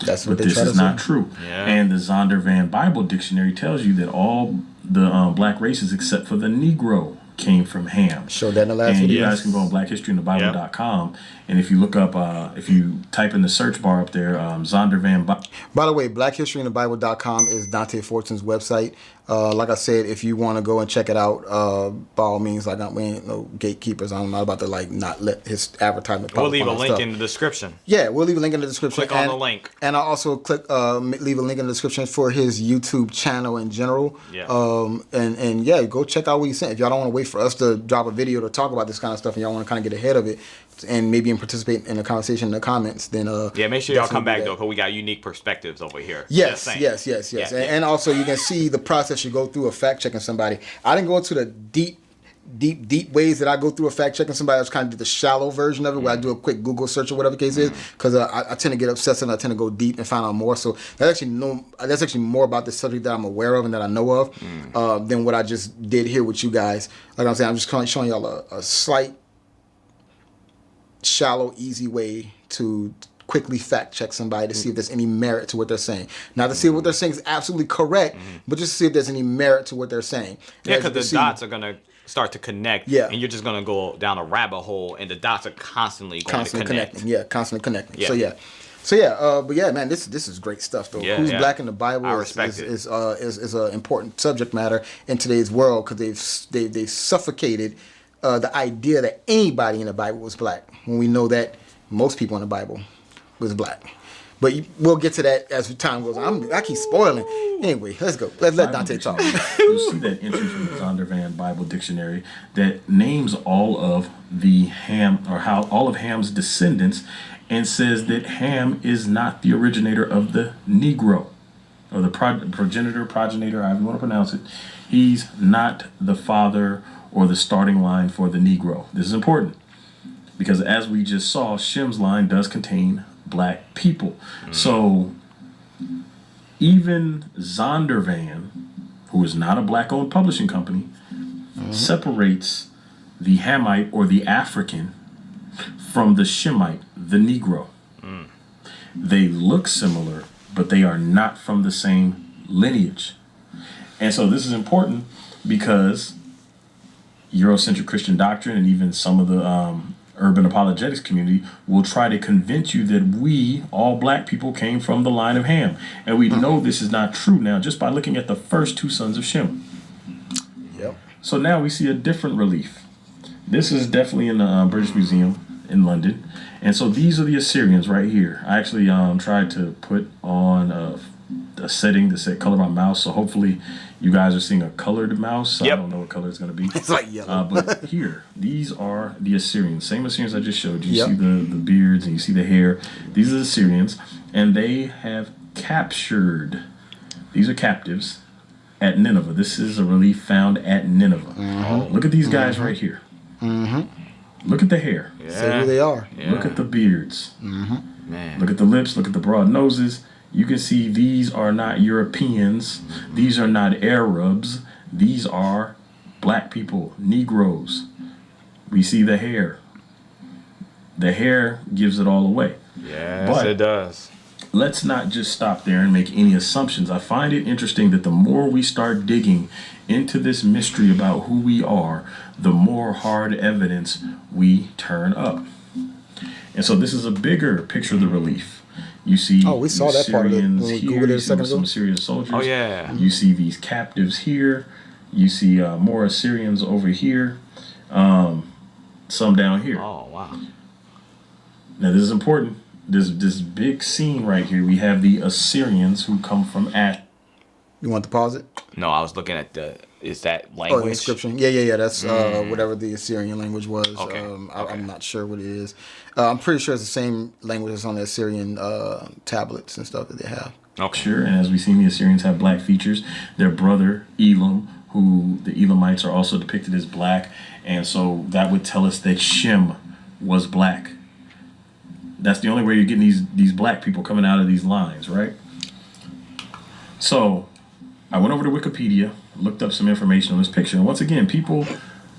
That's what but they this try to is not say. true. Yeah. And the Zondervan Bible Dictionary tells you that all the black races except for the Negro came from Ham. Showed that in the last and video. you guys can go on blackhistoryinthebible.com, and if you look up, if you type in the search bar up there, Zondervan. By the way, blackhistoryinthebible.com is DanteFortson's website. Like I said, if you want to go and check it out, by all means, we ain't no gatekeepers. I'm not about to not let his advertisement. We'll leave a link in the description. Yeah, we'll leave a link in the description. Click on the link, and I'll also leave a link in the description for his YouTube channel in general. Yeah. And yeah, go check out what he's saying. If y'all don't want to wait for us to drop a video to talk about this kind of stuff, and y'all want to kind of get ahead of it, and maybe participate in the conversation in the comments, then yeah, make sure y'all come back though, because we got unique perspectives over here. Yes. And also you can see the process you go through of fact checking somebody. I didn't go into the deep ways that I go through a fact checking somebody. I was kind of do the shallow version of it, where I do a quick Google search or whatever the case is, because I tend to get obsessed and I tend to go deep and find out more. So that's actually more about the subject that I'm aware of and that I know of than what I just did here with you guys. Like I'm saying, I'm just kind of showing y'all a slight shallow, easy way to quickly fact check somebody to see if there's any merit to what they're saying. Not to see if what they're saying is absolutely correct, but just to see if there's any merit to what they're saying. Yeah, because the dots are going to start to connect, yeah, and you're just going to go down a rabbit hole, and the dots are constantly to connect. Connecting. Yeah, constantly connecting. Yeah. So yeah, but yeah, man, this is great stuff though. Yeah, Who's black in the Bible is an important subject matter in today's world, because they've suffocated the idea that anybody in the Bible was black, when we know that most people in the Bible was black. But we'll get to that as time goes on. I keep spoiling. Anyway, let's go. Let Dante talk. You'll see that entry from the Zondervan Bible Dictionary that names all of the Ham, or how all of Ham's descendants, and says that Ham is not the originator of the Negro, or the progenitor, however you want to pronounce it. He's not the father or the starting line for the Negro. This is important, because as we just saw, Shem's line does contain black people. So even Zondervan, who is not a black-owned publishing company, separates the Hamite or the African from the Shemite, the Negro. They look similar, but they are not from the same lineage. And so this is important, because Eurocentric Christian doctrine and even some of the urban apologetics community will try to convince you that we, all black people, came from the line of Ham. And we know this is not true now just by looking at the first two sons of Shem. Yep. So now we see a different relief. This is definitely in the British Museum in London. And so these are the Assyrians right here. I actually tried to put on a setting to set color my mouse, so hopefully you guys are seeing a colored mouse. Yep. I don't know what color it's going to be. It's like yellow. But here, these are the Assyrians. Same Assyrians I just showed you. You see the beards and you see the hair. These are the Assyrians, and they have captured, these are captives, at Nineveh. This is a relief found at Nineveh. Look at these guys right here. Look at the hair. Yeah. Say who they are. Yeah. Look at the beards. Man. Look at the lips. Look at the broad noses. You can see these are not Europeans. These are not Arabs. These are black people, Negroes. We see the hair. The hair gives it all away. Yes, but it does. Let's not just stop there and make any assumptions. I find it interesting that the more we start digging into this mystery about who we are, the more hard evidence we turn up. And so this is a bigger picture of the relief. You see, we saw that part of it when we Googled it a second ago. Some Assyrian soldiers. Oh yeah. You see these captives here. You see more Assyrians over here. Some down here. Oh wow. Now this is important. This big scene right here. We have the Assyrians who come from Ash. You want to pause it? No, I was looking at is that language? Oh, inscription. Yeah. That's whatever the Assyrian language was. Okay. I'm not sure what it is. I'm pretty sure it's the same language that's on the Assyrian tablets and stuff that they have. Okay. Sure, and as we've seen, the Assyrians have black features. Their brother, Elam, who the Elamites are also depicted as black, and so that would tell us that Shem was black. That's the only way you're getting these black people coming out of these lines, right? So I went over to Wikipedia, looked up some information on this picture, and once again, people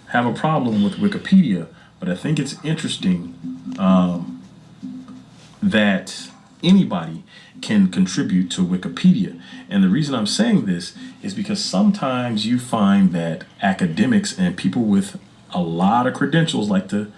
have a problem with Wikipedia, but I think it's interesting that anybody can contribute to Wikipedia. And the reason I'm saying this is because sometimes you find that academics and people with a lot of credentials like to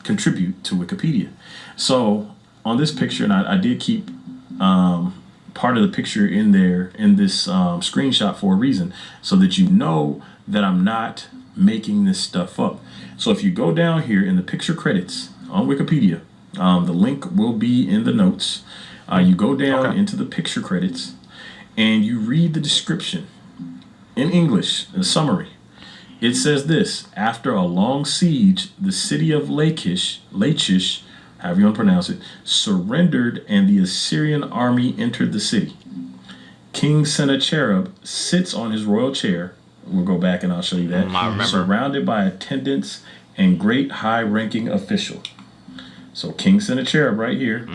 contribute to Wikipedia. So on this picture, and I did keep part of the picture in there in this screenshot for a reason, so that you know that I'm not making this stuff up. So if you go down here in the picture credits on Wikipedia, the link will be in the notes. You go down into the picture credits and you read the description in English, the summary. It says this: after a long siege, the city of Lachish, however you want to pronounce it, surrendered and the Assyrian army entered the city. King Sennacherib sits on his royal chair. We'll go back and I'll show you that. I remember. Surrounded by attendants and great high-ranking official. So King Sennacherib right here,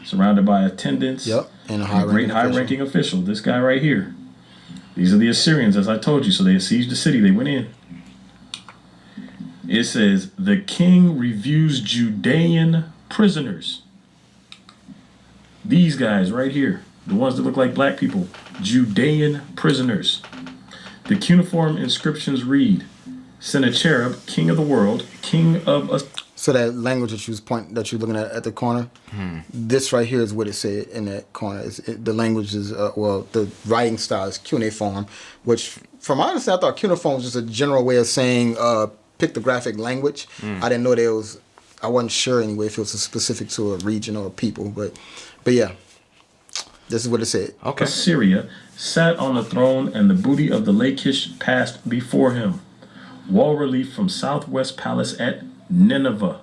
surrounded by attendants and a great high-ranking official. This guy right here. These are the Assyrians, as I told you. So they besieged the city. They went in. It says, the king reviews Judean prisoners. These guys right here, the ones that look like black people, Judean prisoners. The cuneiform inscriptions read, Sennacherib, king of the world, king of... So that language that you're looking at the corner, this right here is what it said in that corner. The language is, the writing style is cuneiform, which, from my understanding, I thought cuneiform was just a general way of saying pictographic language. I didn't know I wasn't sure anyway if it was specific to a region or a people, but yeah, this is what it said. Okay. Assyria sat on the throne, and the booty of the Lachish passed before him. Wall relief from southwest palace at Nineveh.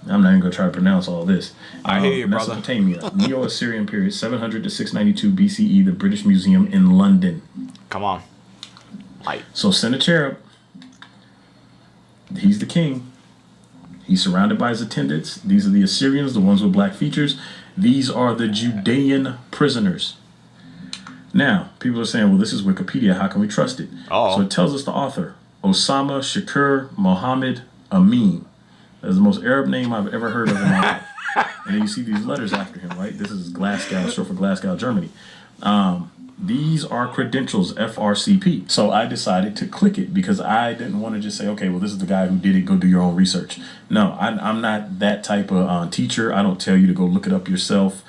I'm not even going to try to pronounce all this. I hear you, brother. Mesopotamia, Neo-Assyrian period, 700 to 692 BCE, the British Museum in London. Come on. So Sennacherib, he's the king. He's surrounded by his attendants. These are the Assyrians, the ones with black features. These are the Judean prisoners. Now, people are saying, well, this is Wikipedia. How can we trust it? So it tells us the author, Osama Shakur Mohammed Amin. That's the most Arab name I've ever heard of in my life. And then you see these letters after him, right? This is Glasgow, short for Glasgow, Germany. These are credentials, FRCP. So I decided to click it because I didn't want to just say, okay, well, this is the guy who did it. Go do your own research. No, I'm not that type of teacher. I don't tell you to go look it up yourself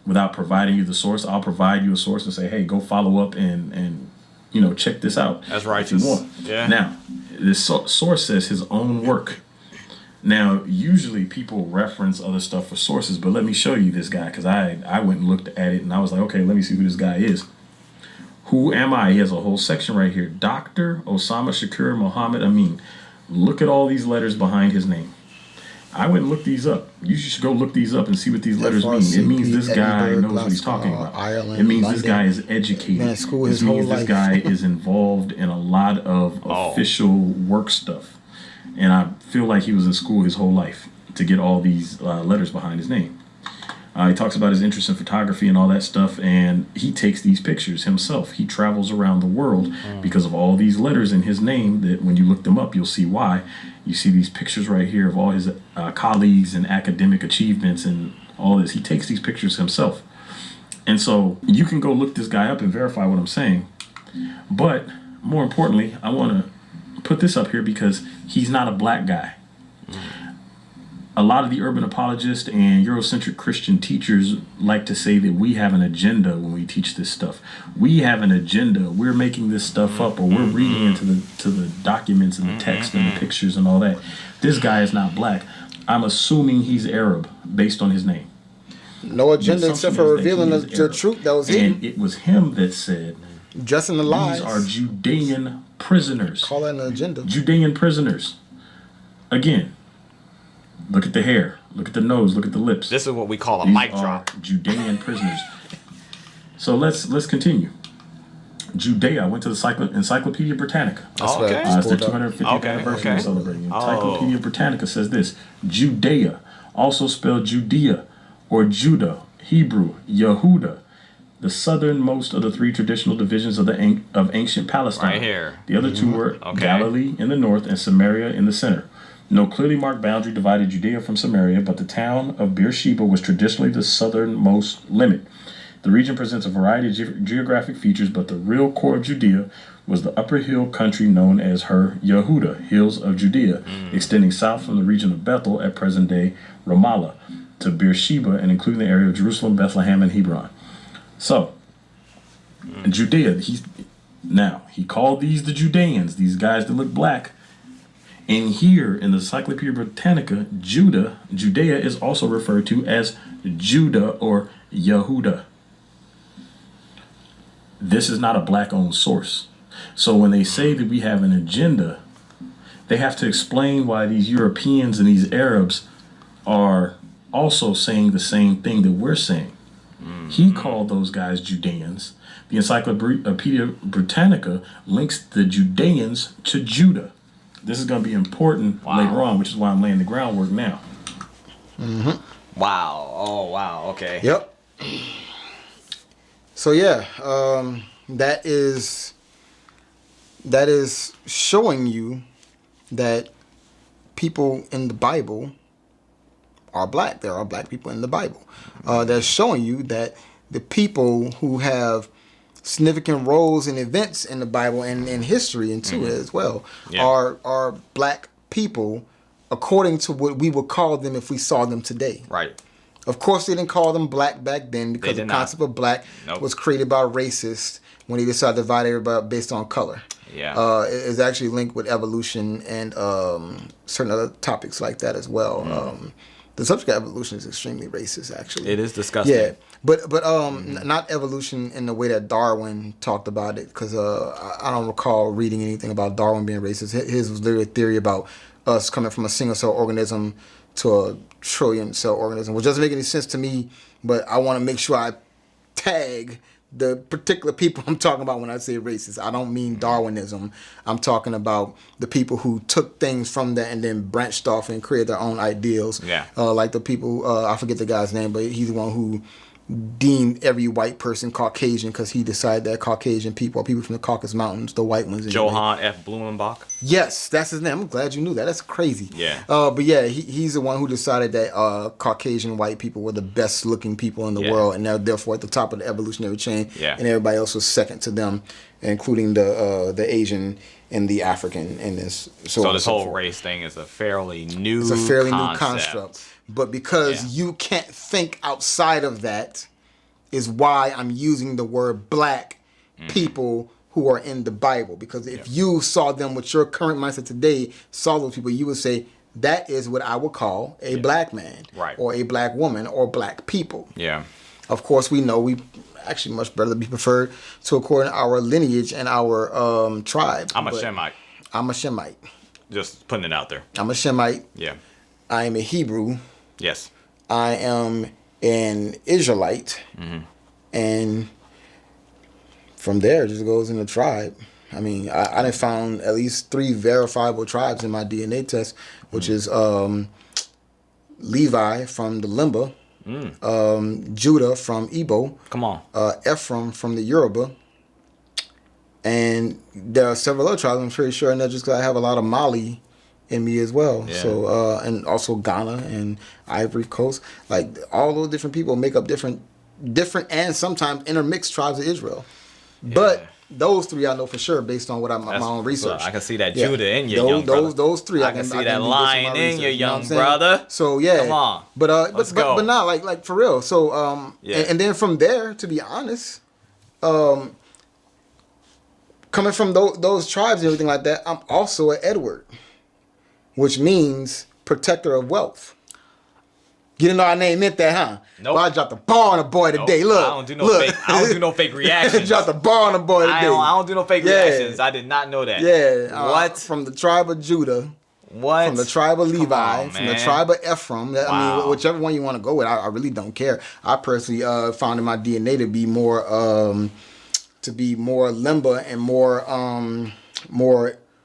without providing you the source. I'll provide you a source and say, hey, go follow up and check this out. That's righteous. If you want. Yeah. Now, this source says his own work. Now, usually people reference other stuff for sources, but let me show you this guy because I went and looked at it and I was like, okay, let me see who this guy is. Who am I? He has a whole section right here. Dr. Osama Shakur Mohammed Amin. Look at all these letters behind his name. I went and looked these up. You should go look these up and see what these letters mean. It means this guy knows what he's talking about. It means this guy is educated. It means this guy is involved in a lot of official work stuff. And I feel like he was in school his whole life to get all these letters behind his name. He talks about his interest in photography and all that stuff, and he takes these pictures himself. He travels around the world because of all these letters in his name that when you look them up, you'll see why. You see these pictures right here of all his colleagues and academic achievements and all this. He takes these pictures himself. And so you can go look this guy up and verify what I'm saying. But more importantly, I want to put this up here because he's not a black guy. A lot of the urban apologists and Eurocentric Christian teachers like to say that we have an agenda when we teach this stuff. We have an agenda. We're making this stuff up, or we're reading into the documents and the text and the pictures and all that. This guy is not black. I'm assuming he's Arab based on his name. No agenda except for revealing the truth that was hidden. And it was him that said, just in the lies. These are Judean prisoners. Call that an agenda. Judean prisoners. Again, look at the hair. Look at the nose. Look at the lips. This is what we call a mic drop. Judean prisoners. So let's continue. Judea. I went to the Encyclopedia Britannica. Okay. It's their 250th anniversary we're celebrating. Encyclopedia Britannica says this: Judea, also spelled Judea or Judah, Hebrew, Yehuda, the southernmost of the three traditional divisions of ancient Palestine. Right here. The other two were Galilee in the north and Samaria in the center. No clearly marked boundary divided Judea from Samaria, but the town of Beersheba was traditionally the southernmost limit. The region presents a variety of geographic features, but the real core of Judea was the upper hill country known as Her Yehuda, Hills of Judea, extending south from the region of Bethel at present-day Ramallah to Beersheba and including the area of Jerusalem, Bethlehem, and Hebron. So, Judea, he called these the Judeans, these guys that look black. And here in the Encyclopedia Britannica, Judea is also referred to as Judah or Yehuda. This is not a black-owned source. So when they say that we have an agenda, they have to explain why these Europeans and these Arabs are also saying the same thing that we're saying. He called those guys Judeans. The Encyclopedia Britannica links the Judeans to Judah. This is going to be important later on, which is why I'm laying the groundwork now. Wow. Oh, wow. Okay. Yep. So yeah, that is showing you that people in the Bible are black. There are black people in the Bible. That's showing you that the people who have significant roles and events in the Bible and in history and it as well are black people according to what we would call them if we saw them today. Right. Of course, they didn't call them black back then because the concept of black was created by racists when they decided to divide everybody based on color. Yeah. It's actually linked with evolution and certain other topics like that as well. The subject of evolution is extremely racist, actually. It is disgusting. Yeah, but not evolution in the way that Darwin talked about it, because I don't recall reading anything about Darwin being racist. His was literally a theory about us coming from a single cell organism to a trillion cell organism, which doesn't make any sense to me. But I want to make sure I tag the particular people I'm talking about when I say racist. I don't mean Darwinism. I'm talking about the people who took things from that and then branched off and created their own ideals. Yeah. Like the people, I forget the guy's name, but he's the one who deemed every white person Caucasian because he decided that Caucasian people are people from the Caucasus Mountains, the white ones. Johann F. Blumenbach. Yes, that's his name. I'm glad you knew that. That's crazy. Yeah. But yeah, he's the one who decided that Caucasian white people were the best looking people in the world, and they're therefore at the top of the evolutionary chain. Yeah. And everybody else was second to them, including the Asian and the African and this. So this whole race thing is a fairly new. It's a fairly new construct. But because you can't think outside of that, is why I'm using the word black people who are in the Bible. Because if you saw them with your current mindset today, saw those people, you would say, that is what I would call a black man. Right. Or a black woman or black people. Yeah. Of course, we know we actually much better be preferred to according to our lineage and our tribe. I'm a Shemite. I'm a Shemite. Just putting it out there. I'm a Shemite. Yeah. I am a Hebrew. Yes. I am an Israelite. And from there, it just goes in the tribe. I mean, I done found at least 3 verifiable tribes in my DNA test, which is Levi from the Limba, Judah from Igbo, Come on. Ephraim from the Yoruba, and there are several other tribes, I'm pretty sure, and that's just because I have a lot of Mali in me as well. Yeah. So and also Ghana and Ivory Coast, like all those different people make up different and sometimes intermixed tribes of Israel. But those 3 I know for sure based on what my own research. I can see that Judah in you, young brother. Those 3 I can see that lion in you, young brother. So yeah, come on. But Let's go. but not like for real. So and then from there, to be honest, coming from those tribes and everything like that, I'm also an Edward, which means protector of wealth. You didn't know our name meant that, huh? Nope. Well, I dropped the bar on the boy today. Look, I don't do no fake. I don't do no fake reactions. Dropped the bar on the boy today. I don't do no fake reactions. I did not know that. Yeah. What? From the tribe of Judah. What? From the tribe of Levi. On, from the tribe of Ephraim. Wow. I mean, whichever one you want to go with, I really don't care. I personally found in my DNA to be more Limba and more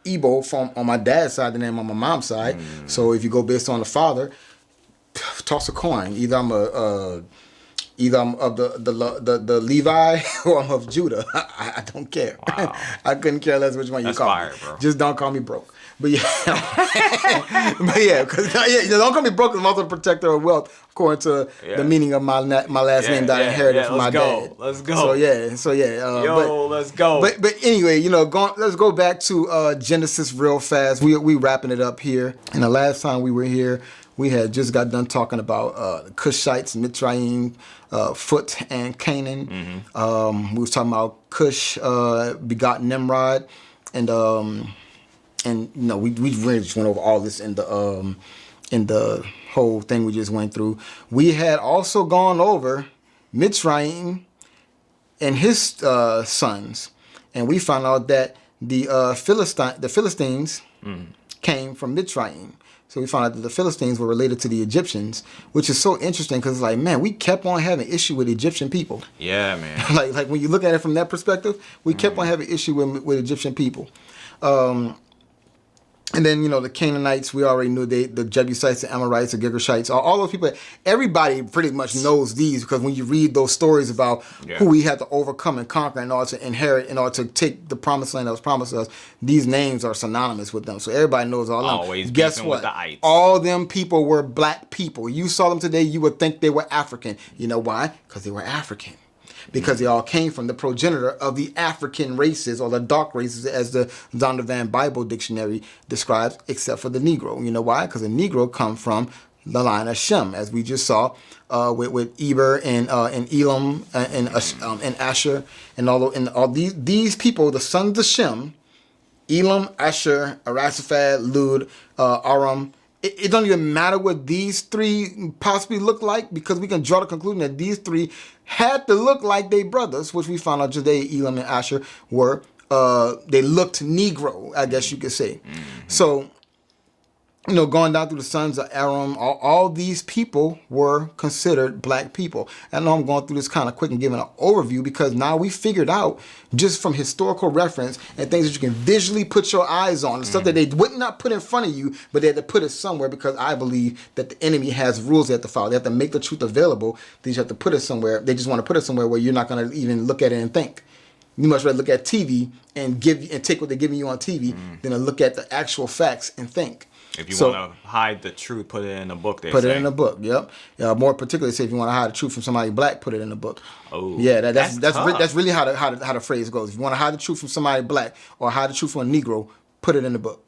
Igbo on my dad's side than on my mom's side. So if you go based on the father, toss a coin. Either I'm a Either I'm of the Levi or I'm of Judah. I don't care. Wow. I couldn't care less which one you call fire, me. bro. Just don't call me broke. But yeah, because don't call me broke. I'm also a protector of wealth, according to the meaning of my last name that I inherited from my dad. Let's go. So yeah. Let's go. But anyway, let's go back to Genesis real fast. We wrapping it up here. And the last time we were here, we had just got done talking about the Cushites, Mitzrayim, Phut, and Canaan. We was talking about Cush begot Nimrod, and we really just went over all this in the whole thing we just went through. We had also gone over Mitzrayim and his sons, and we found out that the Philistines came from Mitzrayim. So we found out that the Philistines were related to the Egyptians, which is so interesting because, like, man, we kept on having issue with Egyptian people. Yeah, man. like when you look at it from that perspective, we kept on having issue with Egyptian people. And then, the Canaanites, we already knew the Jebusites, the Amorites, the Girgashites, all those people. Everybody pretty much knows these because when you read those stories about who we had to overcome and conquer in order to inherit, in order to take the promised land that was promised to us, these names are synonymous with them. So everybody knows all of them. Always Guess what? With the ites. All them people were black people. You saw them today, you would think they were African. You know why? Because they were African. Because they all came from the progenitor of the African races, or the dark races, as the Zondervan Bible Dictionary describes, except for the Negro. You know why? Because the Negro come from the line of Shem, as we just saw with Eber and Elam and Asher and all these people, the sons of Shem, Elam, Asher, Arasaphat, Lud, Aram. It don't even matter what these three possibly look like, because we can draw the conclusion that these three had to look like they brothers, which we found out today Elam and Asher were. They looked Negro, I guess you could say. So, going down through the sons of Aram, all these people were considered black people. I know I'm going through this kind of quick and giving an overview because now we figured out, just from historical reference and things that you can visually put your eyes on, the stuff that they would not put in front of you, but they had to put it somewhere, because I believe that the enemy has rules they have to follow. They have to make the truth available. They just have to put it somewhere. They just want to put it somewhere where you're not going to even look at it and think. You much rather look at TV and take what they're giving you on TV than to look at the actual facts and think. If you want to hide the truth, put it in a book. Put it in a book. Yep. More particularly, say if you want to hide the truth from somebody black, put it in a book. Oh, yeah. That's really how the phrase goes. If you want to hide the truth from somebody black or hide the truth from a Negro, put it in the book.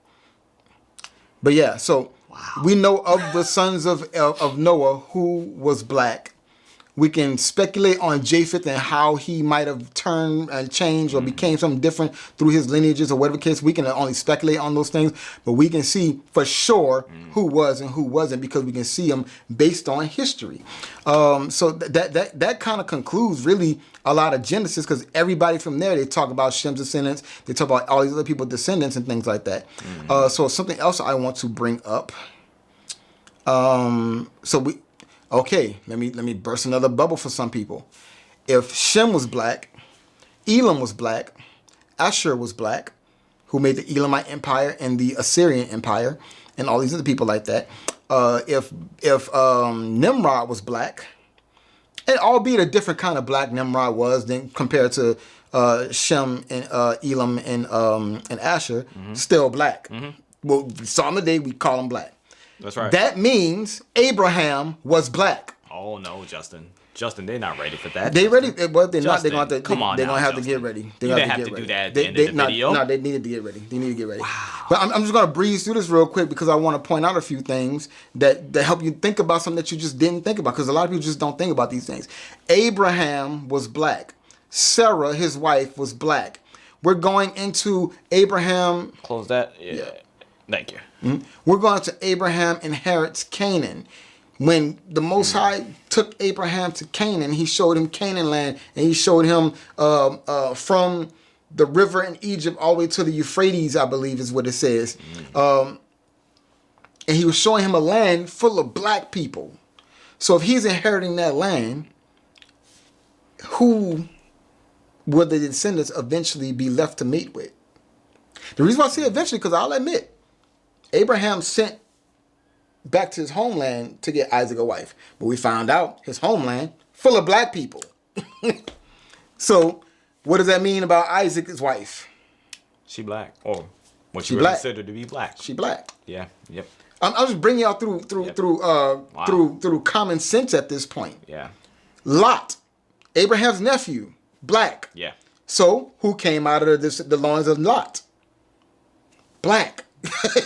But yeah, so we know of the sons of Noah who was black. We can speculate on Japheth and how he might have turned and changed or became something different through his lineages or whatever case. We can only speculate on those things, but we can see for sure who was and who wasn't, because we can see them based on history. So that kind of concludes really a lot of Genesis, because everybody from there, they talk about Shem's descendants, they talk about all these other people's descendants and things like that. So something else I want to bring up. Okay, let me burst another bubble for some people. If Shem was black, Elam was black, Asher was black, who made the Elamite Empire and the Assyrian Empire, and all these other people like that. If Nimrod was black, and albeit a different kind of black Nimrod was than compared to Shem and Elam and Asher, still black. Well, some of the day we call them black. That's right. That means Abraham was black. Oh no, Justin, they're not ready for that. They ready? Well, they're Justin, not. They're going to. Come on, they're going to have Justin. to get ready. They have to do that at the end of the video. No, they needed to get ready. They need to get ready. Wow. But I'm just going to breeze through this real quick, because I want to point out a few things that help you think about something that you just didn't think about, because a lot of people just don't think about these things. Abraham was black. Sarah, his wife, was black. We're going into Abraham. Close that. Yeah. Thank you. We're going to Abraham inherits Canaan. When the Most High took Abraham to Canaan, he showed him Canaan land, and he showed him from the river in Egypt all the way to the Euphrates, I believe is what it says. And he was showing him a land full of black people. So if he's inheriting that land, who will the descendants eventually be left to mate with? The reason why I say eventually, because I'll admit, Abraham sent back to his homeland to get Isaac a wife. But we found out his homeland full of black people. So, what does that mean about Isaac's wife? She black, or what you would consider to be black. She black. Yeah. Yep. I'm just bringing y'all through common sense at this point. Yeah. Lot, Abraham's nephew, black. Yeah. So, who came out of the loins of Lot? Black.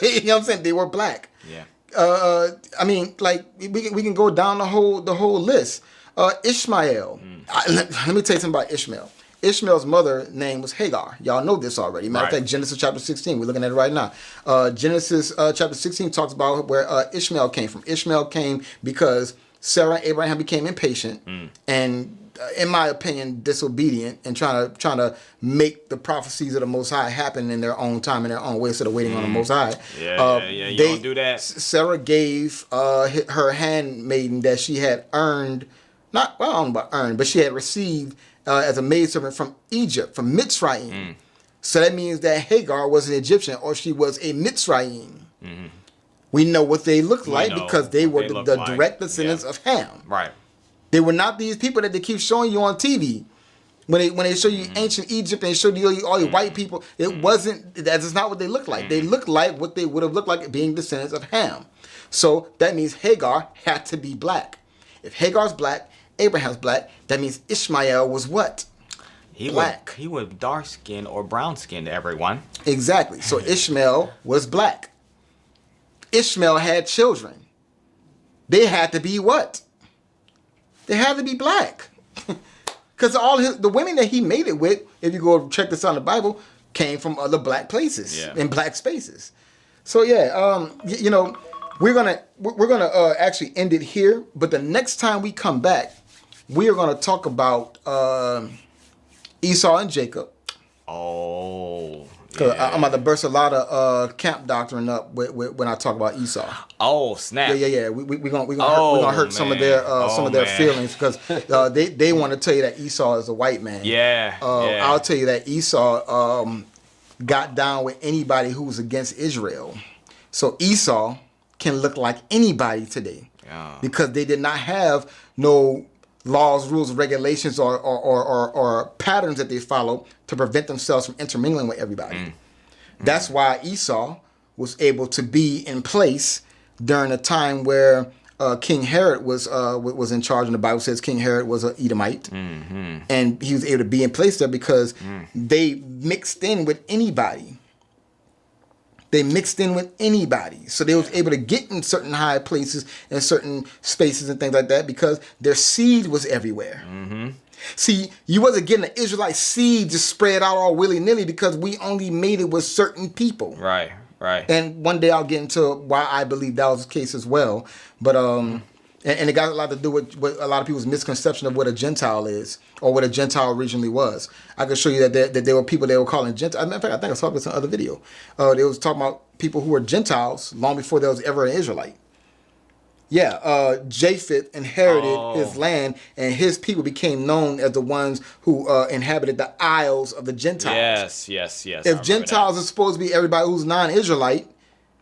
You know what I'm saying? They were black. Yeah. I mean, like we can go down the whole list. Ishmael. Let me tell you something about Ishmael. Ishmael's mother name was Hagar. Y'all know this already. Matter of fact, Genesis chapter 16. We're looking at it right now. Genesis chapter 16 talks about where Ishmael came from. Ishmael came because Sarah and Abraham became impatient and, in my opinion, disobedient and trying to make the prophecies of the Most High happen in their own time, in their own way, instead of waiting on the Most High. You don't do that. Sarah gave her handmaiden that she had earned, I don't know about earned, but she had received as a maidservant from Egypt, from Mitzrayim. So that means that Hagar was an Egyptian, or she was a Mitzrayim. We know what they looked like because they were the direct descendants of Ham. Right. They were not these people that they keep showing you on TV. When they show you ancient Egypt and show you all your white people, it wasn't. That's not what they looked like. They looked like what they would have looked like being descendants of Ham. So that means Hagar had to be black. If Hagar's black, Abraham's black, that means Ishmael was what? Black. He was dark skinned or brown skinned, everyone. Exactly. So Ishmael was black. Ishmael had children. They had to be what? They had to be black. Because the women that he made it with, if you go check this out in the Bible, came from other black places in black spaces. So we're gonna actually end it here. But the next time we come back, we are gonna talk about Esau and Jacob. Oh. Because I'm about to burst a lot of camp doctrine up when I talk about Esau. Oh snap! Yeah. We're gonna hurt some of their feelings because they want to tell you that Esau is a white man. Yeah. I'll tell you that Esau got down with anybody who was against Israel. So Esau can look like anybody today because they did not have no laws, rules, regulations, or patterns that they follow to prevent themselves from intermingling with everybody. That's why Esau was able to be in place during a time where King Herod was in charge, and the Bible says King Herod was an Edomite, and he was able to be in place there because they mixed in with anybody. They mixed in with anybody. So they was able to get in certain high places and certain spaces and things like that because their seed was everywhere. See, you wasn't getting an Israelite seed just spread out all willy-nilly because we only made it with certain people. Right. And one day I'll get into why I believe that was the case as well. But and it got a lot to do with a lot of people's misconception of what a Gentile is or what a Gentile originally was. I can show you that there were people they were calling Gentiles. In fact, I think I saw this in another video. They was talking about people who were Gentiles long before there was ever an Israelite. Japheth inherited his land, and his people became known as the ones who inhabited the isles of the Gentiles. Yes. If Gentiles are supposed to be everybody who's non-Israelite,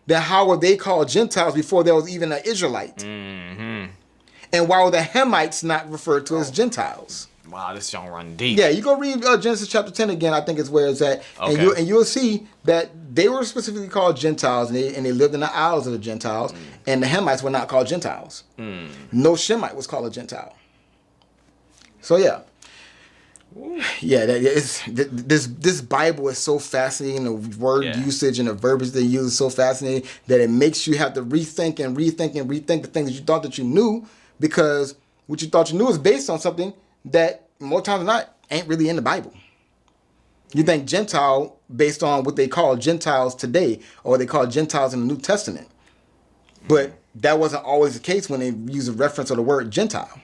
then how were they called Gentiles before there was even an Israelite? And why were the Hamites not referred to as Gentiles? Wow, this don't run deep. Yeah, you go read Genesis chapter 10 again. I think it's where it's at, and you'll see that they were specifically called Gentiles, and they lived in the isles of the Gentiles, and the Hamites were not called Gentiles. No Shemite was called a Gentile. So this Bible is so fascinating. The word usage and the verbiage they use is so fascinating that it makes you have to rethink the things that you thought that you knew, because what you thought you knew is based on something that more times than not ain't really in the Bible. You think Gentile based on what they call Gentiles today, or they call Gentiles in the New Testament. But that wasn't always the case when they use a reference of the word Gentile.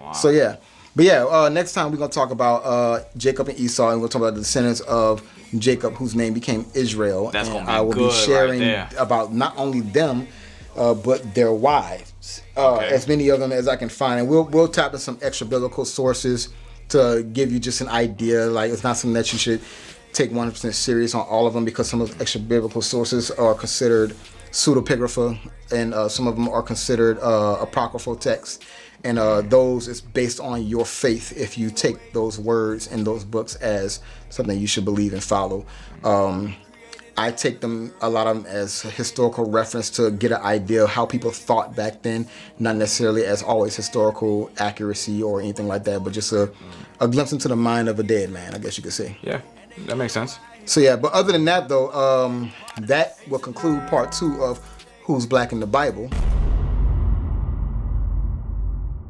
Wow. So But next time we're going to talk about Jacob and Esau, and we'll talk about the descendants of Jacob, whose name became Israel. That's and gonna be I will good be sharing right about not only them, but their wives, as many of them as I can find. And we'll tap into some extra biblical sources to give you just an idea. Like, it's not something that you should take 100% serious on all of them, because some of the extra biblical sources are considered pseudepigrapha, and some of them are considered apocryphal texts. And those is based on your faith if you take those words in those books as something you should believe and follow. I take them, a lot of them, as a historical reference to get an idea of how people thought back then, not necessarily as always historical accuracy or anything like that, but just a glimpse into the mind of a dead man, I guess you could say. Yeah, that makes sense. So yeah, but other than that though, that will conclude part 2 of Who's Black in the Bible.